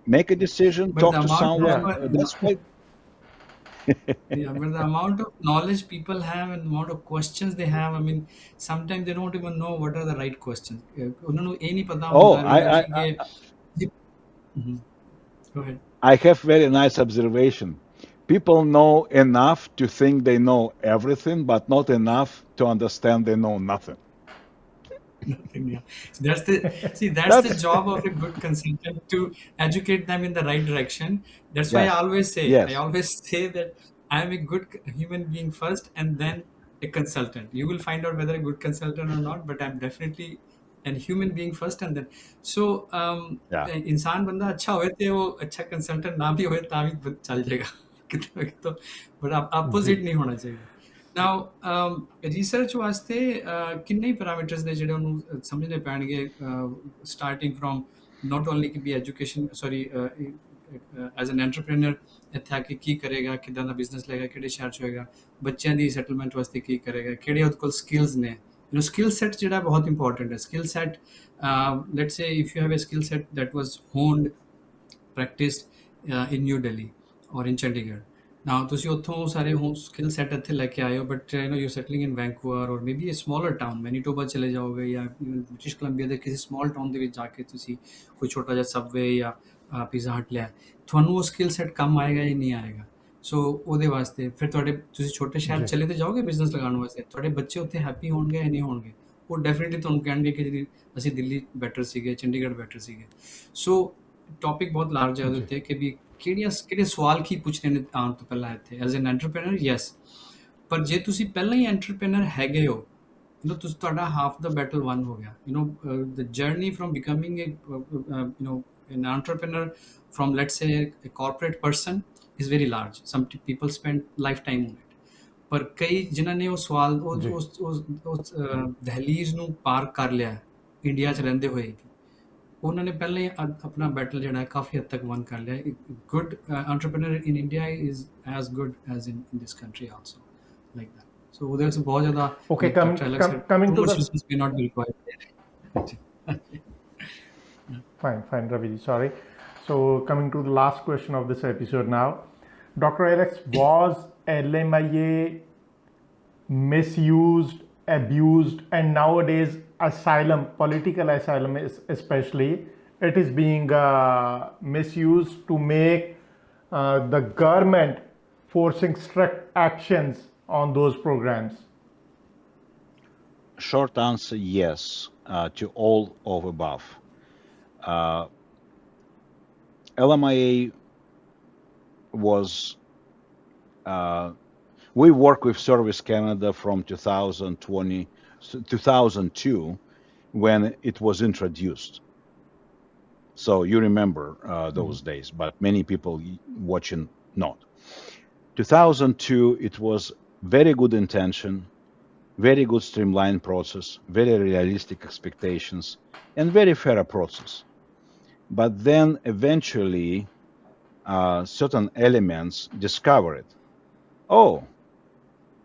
Speaker 2: Make a decision,
Speaker 1: But
Speaker 2: talk
Speaker 1: the
Speaker 2: to
Speaker 1: amount
Speaker 2: someone.
Speaker 1: of-
Speaker 2: That's why.
Speaker 1: Yeah, but the amount of knowledge people have and the amount of questions they have, I mean, sometimes they don't even know what are the right questions. ਉਹਨਾਂ ਨੂੰ ਇਹ ਨਹੀਂ ਪਤਾ
Speaker 2: Oh,
Speaker 1: ਹੁੰਦਾ ਕਿ Mhm. Go ahead.
Speaker 2: I have very nice observation. People know enough to think they know everything, but not enough to understand they know nothing.
Speaker 1: Nothing, yeah. So that's the job of a good consultant, to educate them in the right direction. That's why I
Speaker 2: Yes.
Speaker 1: always say that I am a good human being first and then a consultant. You will find out whether a good consultant or not, but I'm definitely a human being first and then. So
Speaker 2: Yeah.
Speaker 1: इंसान बंदा अच्छा होए ते वो अच्छा consultant ना भी होए ता भी चल जाएगा कितना भी तो, but opposite नहीं होना चाहिए। Now research वास्ते किन्ने parameters ने ਜਿਹੜੇ ਉਹਨੂੰ ਸਮਝਣੇ ਪੈਣਗੇ, starting from not only ਕਿ ਵੀ education, sorry, as an entrepreneur ਇੱਥੇ ਆ ਕੇ ਕੀ ਕਰੇਗਾ, ਕਿੱਦਾਂ ਦਾ ਬਿਜ਼ਨਸ ਲਏਗਾ, ਕਿਹੜੇ ਸ਼ਹਿਰ 'ਚ ਹੋਏਗਾ, ਬੱਚਿਆਂ ਦੀ ਸੈਟਲਮੈਂਟ ਵਾਸਤੇ ਕੀ ਕਰੇਗਾ, ਕਿਹੜੇ ਉਹਦੇ ਕੋਲ ਸਕਿੱਲਸ ਨੇ। skill set ਜਿਹੜਾ ਬਹੁਤ important ਹੈ। skill set, let's say if you have a skill set that was honed, practiced in New Delhi or in Chandigarh, now ਤੁਸੀਂ ਉੱਥੋਂ ਸਾਰੇ skill set ਇੱਥੇ ਲੈ ਕੇ ਆਏ ਹੋ, but you're settling in Vancouver or maybe a smaller town, Manitoba ਚਲੇ ਜਾਓਗੇ ਜਾਂ ਬ੍ਰਿਟਿਸ਼ ਕੋਲੰਬੀਆ ਦੇ ਕਿਸੇ small town ਦੇ ਵਿੱਚ ਜਾ ਕੇ ਤੁਸੀਂ ਕੋਈ ਛੋਟਾ ਜਿਹਾ ਸਬਵੇ ਜਾਂ ਪੀਜ਼ਾ ਹਟ ਲਿਆ, ਤੁਹਾਨੂੰ ਉਹ skill set ਕੰਮ ਆਏਗਾ ਜਾਂ ਨਹੀਂ ਆਏਗਾ। ਸੋ ਉਹਦੇ ਵਾਸਤੇ ਫਿਰ ਤੁਸੀਂ ਛੋਟੇ ਸ਼ਹਿਰ ਚਲੇ ਤੇ ਜਾਓਗੇ ਬਿਜ਼ਨਸ ਲਗਾਉਣ ਵਾਸਤੇ, ਤੁਹਾਡੇ ਬੱਚੇ ਉੱਥੇ ਹੈਪੀ ਹੋਣਗੇ ਜਾਂ ਨਹੀਂ ਹੋਣਗੇ, ਉਹ ਡੈਫੀਨਿਟਲੀ ਤੁਹਾਨੂੰ ਕਹਿਣਗੇ ਕਿ ਅਸੀਂ ਦਿੱਲੀ ਬੈਟਰ ਸੀਗੇ, ਚੰਡੀਗੜ੍ਹ ਬੈਟਰ ਸੀਗੇ। ਸੋ ਟੌਪਿਕ ਬਹੁਤ ਲਾਰਜ ਹੈ ਉਹਦੇ ਉੱਤੇ ਕਿ ਵੀ ਕਿਹੜੇ ਸਵਾਲ ਕੀ ਪੁੱਛਣੇ ਨੇ ਆਉਣ ਤੋਂ ਪਹਿਲਾਂ ਇੱਥੇ ਐਜ਼ ਐਨ ਐਂਟਰਪ੍ਰੇਨਰ। ਯੈਸ, ਪਰ ਜੇ ਤੁਸੀਂ ਪਹਿਲਾਂ ਹੀ ਐਂਟਰਪ੍ਰੇਨਰ ਹੈਗੇ ਹੋ, ਤੁਸੀਂ ਤੁਹਾਡਾ ਹਾਫ ਦਾ ਬੈਟਲ ਵਨ ਹੋ ਗਿਆ। The journey from becoming an entrepreneur from, let's say, a corporate person is very large. Some people spend lifetime on it. ਪਰ ਕਈ ਜਿਨ੍ਹਾਂ ਨੇ ਉਹ ਸਵਾਲ ਉਸ ਦਹਲੀਜ਼ ਨੂੰ ਪਾਰ ਕਰ ਲਿਆ ਇੰਡੀਆ 'ਚ ਰਹਿੰਦੇ ਹੋਏ, ਉਹਨਾਂ ਨੇ ਪਹਿਲਾਂ ਹੀ ਆਪਣਾ ਬੈਟਲ ਜਿਹੜਾ ਹੈ ਕਾਫੀ ਹੱਦ ਤੱਕ ਵਨ ਕਰ ਲਿਆ। Good entrepreneur in India is as good as in this country also, like that. So ਉਹਦੇ ਵਿੱਚ ਬਹੁਤ ਜ਼ਿਆਦਾ
Speaker 3: Okay, coming to the
Speaker 1: promotions may not be required there.
Speaker 3: fine, Raviji, sorry. So coming to the last question of this episode now, Dr. Alex, was LMIA misused, abused, and nowadays asylum, political asylum especially, it is being misused to make the government forcing strict actions on those programs?
Speaker 2: Short answer, yes, to all of above. LMIA was, we work with Service Canada from 2002 when it was introduced. So you remember those days, but many people watching not. 2002, it was very good intention, very good streamlined process, very realistic expectations, and very fair process. But then eventually, certain elements discovered, oh,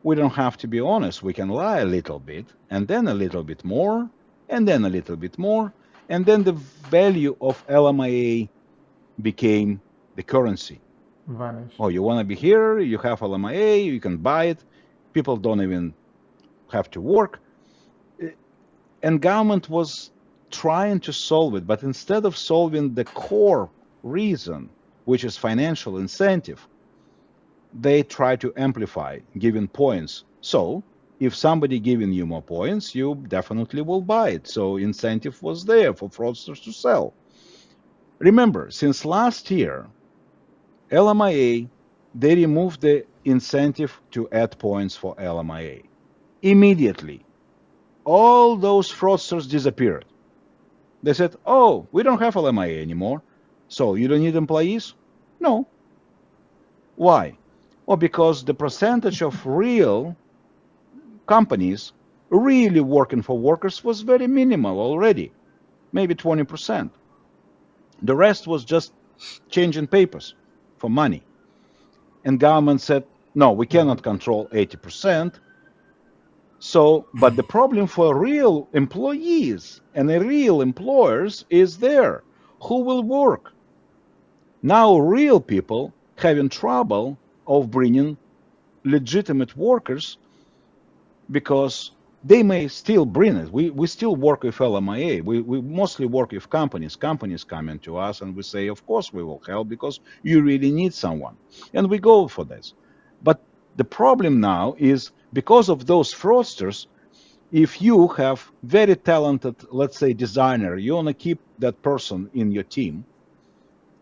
Speaker 2: we don't have to be honest. We can lie a little bit, and then a little bit more, and then a little bit more, and then the value of LMIA became the currency.
Speaker 3: Vanished.
Speaker 2: Oh, you want to be here, you have LMIA, you can buy it. People don't even have to work. And government was trying to solve it, but instead of solving the core reason, which is financial incentive, they try to amplify, giving points. So if somebody giving you more points, you definitely will buy it. So incentive was there for fraudsters to sell. Remember, since last year, LMIA, they removed the incentive to add points for LMIA. Immediately, all those fraudsters disappeared. They said, oh, we don't have LMIA anymore, so you don't need employees? No. Why? Well, because the percentage of real companies really working for workers was very minimal already, maybe 20%. The rest was just changing papers for money. And government said, no, we cannot control 80%. So, but the problem for real employees and the real employers is there. Who will work? Now real people having trouble of bringing legitimate workers because they may still bring it. We still work with LMIA. We mostly work with companies. Companies come into us and we say, of course we will help because you really need someone. And we go for this. But the problem now is because of those fraudsters, if you have very talented, let's say, designer, you want to keep that person in your team,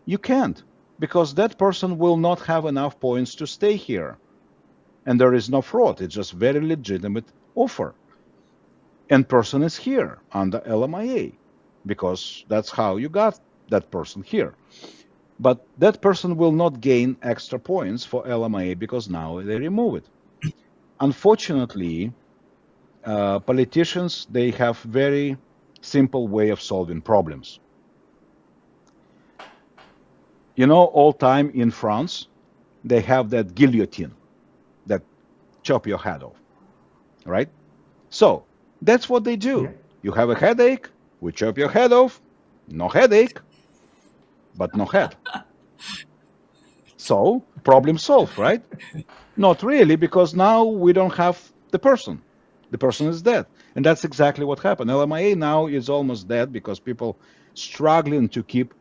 Speaker 2: you can't, because that person will not have enough points to stay here. And there is no fraud. It's just very legitimate offer. And person is here under LMIA because that's how you got that person here. But that person will not gain extra points for LMIA because now they remove it. Unfortunately, politicians, they have very simple way of solving problems. You know, all time in France, they have that guillotine that chop your head off, right? So that's what they do.
Speaker 3: Yeah.
Speaker 2: You have a headache, we chop your head off. No headache, but no head. So problem solved, right? Not really, because now we don't have the person. The person is dead. And that's exactly what happened. LMIA now is almost dead because people struggling to keep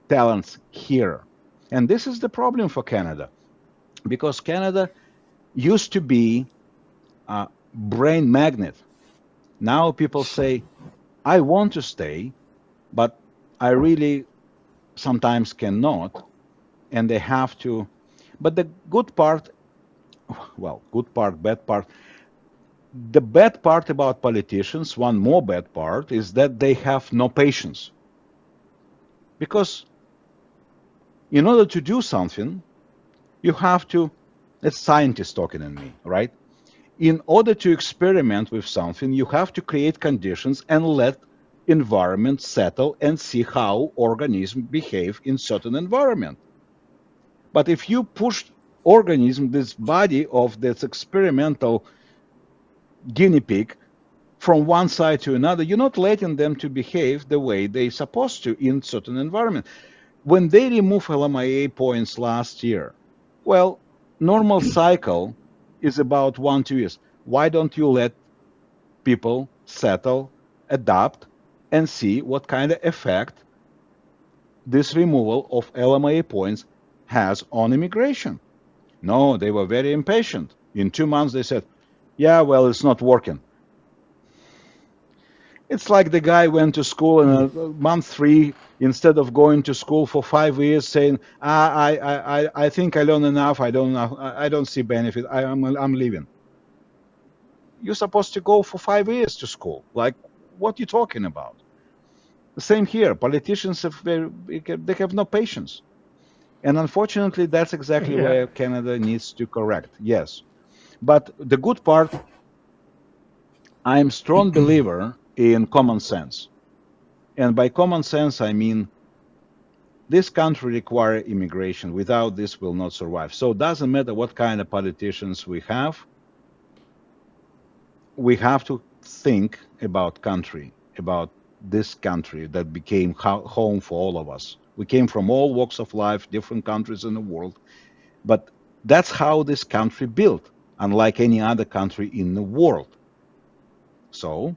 Speaker 2: talents here. And this is the problem for Canada. Because Canada used to be a brain magnet. Now people say, I want to stay, but I really sometimes cannot, and they have to. But the good part, well, good part, bad part, the bad part about politicians, one more bad part, is that they have no patience. Because in order to do something, you have to, it's scientists talking in me, right? In order to experiment with something, you have to create conditions and let environment settle and see how organisms behave in certain environment. But if you push organism, this body of this experimental guinea pig from one side to another. You're not letting them to behave the way they're supposed to in certain environment. When they remove LMIA points last year, well, normal cycle is about 1-2 years. Why don't you let people settle, adapt, and see what kind of effect this removal of LMIA points has on immigration? No, they were very impatient. In 2 months, they said, yeah, well, it's not working. It's like the guy went to school in month 3, instead of going to school for 5 years, saying, I think I learned enough. I don't see benefit. I'm leaving. You're supposed to go for 5 years to school. Like, what are you talking about? The same here. Politicians they have no patience. And unfortunately, that's exactly
Speaker 3: Yeah.
Speaker 2: where Canada needs to correct. Yes. But the good part, I'm a strong believer in common sense. And by common sense, I mean this country requires immigration. Without this, will not survive. So it doesn't matter what kind of politicians we have to think about country, about this country that became home for all of us. We came from all walks of life, different countries in the world, but that's how this country built, unlike any other country in the world. So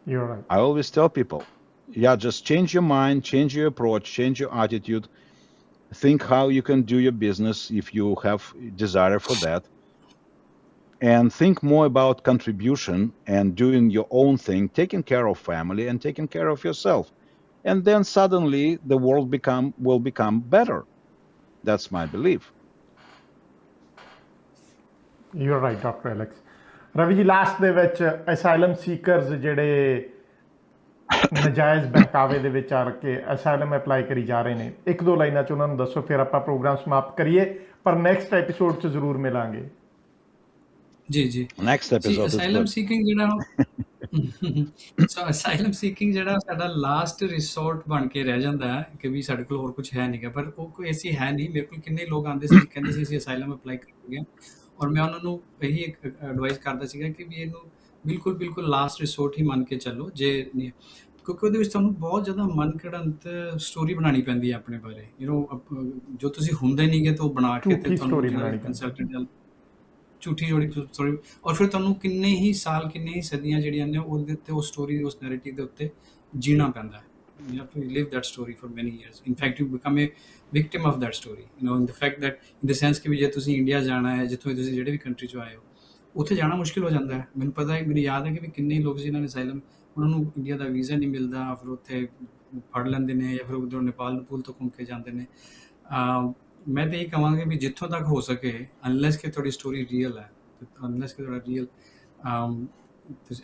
Speaker 3: You're right.
Speaker 2: I always tell people, yeah, just change your mind, change your approach, change your attitude, think how you can do your business if you have desire for that, and think more about contribution and doing your own thing, taking care of family and taking care of yourself. And then suddenly the world will become better. That's my belief.
Speaker 3: You're right, Dr. Alex. Ravi ਜੀ last ਦੇ ਵਿੱਚ asylum seekers ਜਿਹੜੇ ਨਜਾਇਜ਼ ਬਹਿਕਾਵੇ ਦੇ ਵਿੱਚ ਆ ਕੇ asylum apply ਕਰੀ ਜਾ ਰਹੇ ਨੇ, 1-2 ਲਾਈਨਾਂ 'ਚ ਉਹਨਾਂ ਨੂੰ ਦੱਸੋ, ਫਿਰ ਆਪਾਂ ਪ੍ਰੋਗਰਾਮ ਸਮਾਪਤ ਕਰੀਏ, ਪਰ ਨੈਕਸਟ ਐਪੀਸੋਡ 'ਚ ਜ਼ਰੂਰ ਮਿਲਾਂਗੇ।
Speaker 1: ਜੀ
Speaker 2: ਨੈਕਸਟ ਐਪੀਸੋਡ
Speaker 1: ਅਸਾਈਲਮ ਸੀਕਿੰਗ ਜਿਹੜਾ ਸੋ ਅਸਾਈਲਮ ਸੀਕਿੰਗ ਜਿਹੜਾ ਸਾਡਾ ਲਾਸਟ ਰਿਸੋਰਟ ਬਣ ਕੇ ਰਹਿ ਜਾਂਦਾ ਹੈ ਕਿ ਵੀ ਸਾਡੇ ਕੋਲ ਹੋਰ ਕੁਝ ਹੈ ਨਹੀਂਗਾ, ਪਰ ਉਹ ਕੋਈ ਐਸੀ ਹੈ ਨਹੀਂ। ਮੇਰੇ ਕੋਲ ਕਿੰਨੇ ਲੋਕ ਆਉਂਦੇ ਸੀ, ਕਹਿੰਦੇ ਸੀ ਅਸੀਂ ਅਸਾਈਲਮ ਅਪਲਾਈ ਕਰਾਂਗੇ, ਔਰ ਮੈਂ ਉਹਨਾਂ ਨੂੰ ਇਹੀ ਇੱਕ ਐਡਵਾਈਸ ਕਰਦਾ ਸੀਗਾ ਕਿ ਵੀ ਇਹਨੂੰ ਬਿਲਕੁਲ ਲਾਸਟ ਰਿਸੋਰਟ ਹੀ ਮੰਨ ਕੇ ਚੱਲੋ, ਜੇ ਨਹੀਂ ਕਿਉਂਕਿ ਉਹਦੇ ਵਿੱਚ ਤੁਹਾਨੂੰ ਬਹੁਤ ਜ਼ਿਆਦਾ ਮਨ ਘੜੰਤ ਸਟੋਰੀ ਬਣਾਉਣੀ ਪੈਂਦੀ ਹੈ ਆਪਣੇ ਬਾਰੇ, ਜੋ ਤੁਸੀਂ ਹੁੰਦੇ ਨਹੀਂਗੇ ਤਾਂ ਉਹ ਬਣਾ ਕੇ ਤੇ ਤੁਹਾਨੂੰ ਜਿਹੜਾ ਕੰਸਲਟੈਂਟ ਝੂਠੀ ਸਟੋਰੀ, ਔਰ ਫਿਰ ਤੁਹਾਨੂੰ ਕਿੰਨੇ ਹੀ ਸਾਲ, ਕਿੰਨੇ ਹੀ ਸਦੀਆਂ ਜਿਹੜੀਆਂ ਨੇ ਉਹਦੇ ਉੱਤੇ ਉਹ ਸਟੋਰੀ, ਉਸ ਨੈਰੇਟਿਵ ਦੇ ਉੱਤੇ ਜੀਣਾ ਪੈਂਦਾ ਹੈ। You have to live that story for many years. In fact, you become a victim of that story. In the fact that, in the sense ਕਿ ਵੀ ਜੇ ਤੁਸੀਂ ਇੰਡੀਆ ਜਾਣਾ ਹੈ, ਜਿੱਥੋਂ ਤੁਸੀਂ ਜਿਹੜੇ ਵੀ ਕੰਟਰੀ 'ਚੋਂ ਆਏ ਹੋ, ਉੱਥੇ ਜਾਣਾ ਮੁਸ਼ਕਿਲ ਹੋ ਜਾਂਦਾ ਹੈ। ਮੈਨੂੰ ਪਤਾ ਹੈ, ਮੈਨੂੰ ਯਾਦ ਹੈ ਕਿ ਵੀ ਕਿੰਨੇ ਲੋਕ ਜਿਨ੍ਹਾਂ ਨੇ ਅਸਾਈਲਮ, ਉਹਨਾਂ ਨੂੰ ਇੰਡੀਆ ਦਾ ਵੀਜ਼ਾ ਨਹੀਂ ਮਿਲਦਾ, ਫਿਰ ਉੱਥੇ ਫੜ ਲੈਂਦੇ ਨੇ, ਜਾਂ ਫਿਰ ਉੱਧਰੋਂ ਨੇਪਾਲ ਨੂਪੂਲ ਤੋਂ ਘੁੰਮ ਕੇ ਜਾਂਦੇ ਨੇ। ਮੈਂ ਤਾਂ ਇਹੀ ਕਹਾਂਗਾ ਵੀ ਜਿੱਥੋਂ ਤੱਕ ਹੋ ਸਕੇ, ਅਨਲੈਸ ਕਿ ਤੁਹਾਡੀ ਸਟੋਰੀ ਰੀਅਲ ਹੈ, ਅਨਲੈਸ ਕਿ ਤੁਹਾਡਾ ਰੀਅਲ,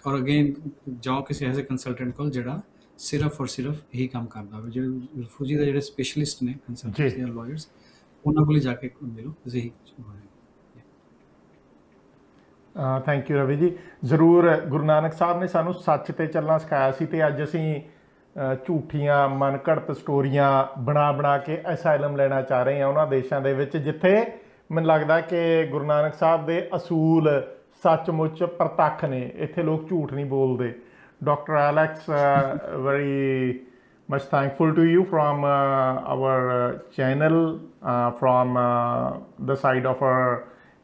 Speaker 1: ਔਰ ਅਗੇਨ ਜਾਓ ਕਿਸੇ ਐਸੇ ਕੰਸਲਟੈਂਟ ਕੋਲ ਜਿਹੜਾ ਸਿਰਫ ਔਰ ਸਿਰਫ ਇਹੀ ਕੰਮ ਕਰਦਾ ਹੋਵੇ। ਜਿਹੜੇ ਰਿਫਿਊਜੀ ਦਾ ਜਿਹੜੇ ਸਪੈਸ਼ਲਿਸਟ ਨੇ ਕੰਸਲਟੈਂਟਸ ਜਾਂ ਲਾਇਰਸ, ਉਹਨਾਂ ਕੋਲ ਜਾ ਕੇ ਮਿਲੋ, ਤੁਸੀਂ ਇਹੀ
Speaker 3: ਥੈਂਕ ਯੂ ਰਵੀ ਜੀ। ਜ਼ਰੂਰ ਗੁਰੂ ਨਾਨਕ ਸਾਹਿਬ ਨੇ ਸਾਨੂੰ ਸੱਚ 'ਤੇ ਚੱਲਣਾ ਸਿਖਾਇਆ ਸੀ, ਅਤੇ ਅੱਜ ਅਸੀਂ ਝੂਠੀਆਂ ਮਨ ਘੜਤ ਸਟੋਰੀਆਂ ਬਣਾ ਕੇ ਅਸਾਈਲਮ ਲੈਣਾ ਚਾਹ ਰਹੇ ਹਾਂ ਉਹਨਾਂ ਦੇਸ਼ਾਂ ਦੇ ਵਿੱਚ ਜਿੱਥੇ ਮੈਨੂੰ ਲੱਗਦਾ ਕਿ ਗੁਰੂ ਨਾਨਕ ਸਾਹਿਬ ਦੇ ਅਸੂਲ ਸੱਚਮੁੱਚ ਪ੍ਰਤੱਖ ਨੇ। ਇੱਥੇ ਲੋਕ ਝੂਠ ਨਹੀਂ ਬੋਲਦੇ। Dr. Alex, very much thankful to you from our channel, from the side of our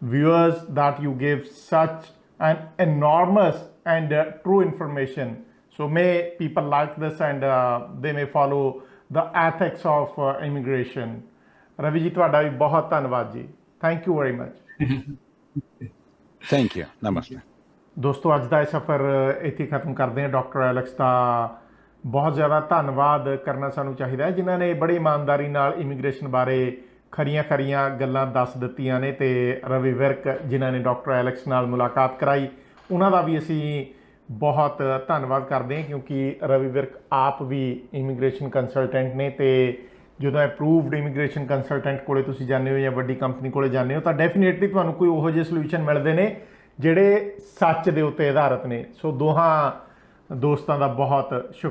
Speaker 3: viewers, that you give such an enormous and true information. So may people like this and they may follow the ethics of immigration. Ravi ji, ਤੁਹਾਡਾ ਵੀ ਬਹੁਤ ਧੰਨਵਾਦ ਜੀ। Thank you very much.
Speaker 2: Thank you. Namaste.
Speaker 3: ਦੋਸਤੋ, ਅੱਜ ਦਾ ਇਹ ਸਫ਼ਰ ਇੱਥੇ ਖਤਮ ਕਰਦੇ ਹਾਂ। ਡਾਕਟਰ ਐਲੈਕਸ ਦਾ ਬਹੁਤ ਜ਼ਿਆਦਾ ਧੰਨਵਾਦ ਕਰਨਾ ਸਾਨੂੰ ਚਾਹੀਦਾ ਹੈ, ਜਿਨ੍ਹਾਂ ਨੇ ਬੜੀ ਇਮਾਨਦਾਰੀ ਨਾਲ ਇਮੀਗ੍ਰੇਸ਼ਨ ਬਾਰੇ ਖਰੀਆਂ ਗੱਲਾਂ ਦੱਸ ਦਿੱਤੀਆਂ ਨੇ, ਅਤੇ ਰਵੀ ਵਿਰਕ ਜਿਨ੍ਹਾਂ ਨੇ ਡਾਕਟਰ ਐਲੈਕਸ ਨਾਲ ਮੁਲਾਕਾਤ ਕਰਾਈ, ਉਹਨਾਂ ਦਾ ਵੀ ਅਸੀਂ ਬਹੁਤ ਧੰਨਵਾਦ ਕਰਦੇ ਹਾਂ, ਕਿਉਂਕਿ ਰਵੀ ਵਿਰਕ ਆਪ ਵੀ ਇਮੀਗ੍ਰੇਸ਼ਨ ਕੰਸਲਟੈਂਟ ਨੇ, ਅਤੇ ਜਦੋਂ ਅਪਰੂਵਡ ਇਮੀਗ੍ਰੇਸ਼ਨ ਕੰਸਲਟੈਂਟ ਕੋਲ ਤੁਸੀਂ ਜਾਂਦੇ ਹੋ ਜਾਂ ਵੱਡੀ ਕੰਪਨੀ ਕੋਲ ਜਾਂਦੇ ਹੋ ਤਾਂ ਡੈਫੀਨੇਟਲੀ ਤੁਹਾਨੂੰ ਕੋਈ ਉਹੋ ਜਿਹੇ ਸੋਲਿਊਸ਼ਨ ਮਿਲਦੇ ਨੇ ਜਿਹੜੇ ਸੱਚ ਦੇ ਉੱਤੇ ਆਧਾਰਿਤ ਨੇ। ਸੋ ਦੋਹਾਂ ਦੋਸਤਾਂ ਦਾ ਬਹੁਤ ਸ਼ੁਕਰੀਆ।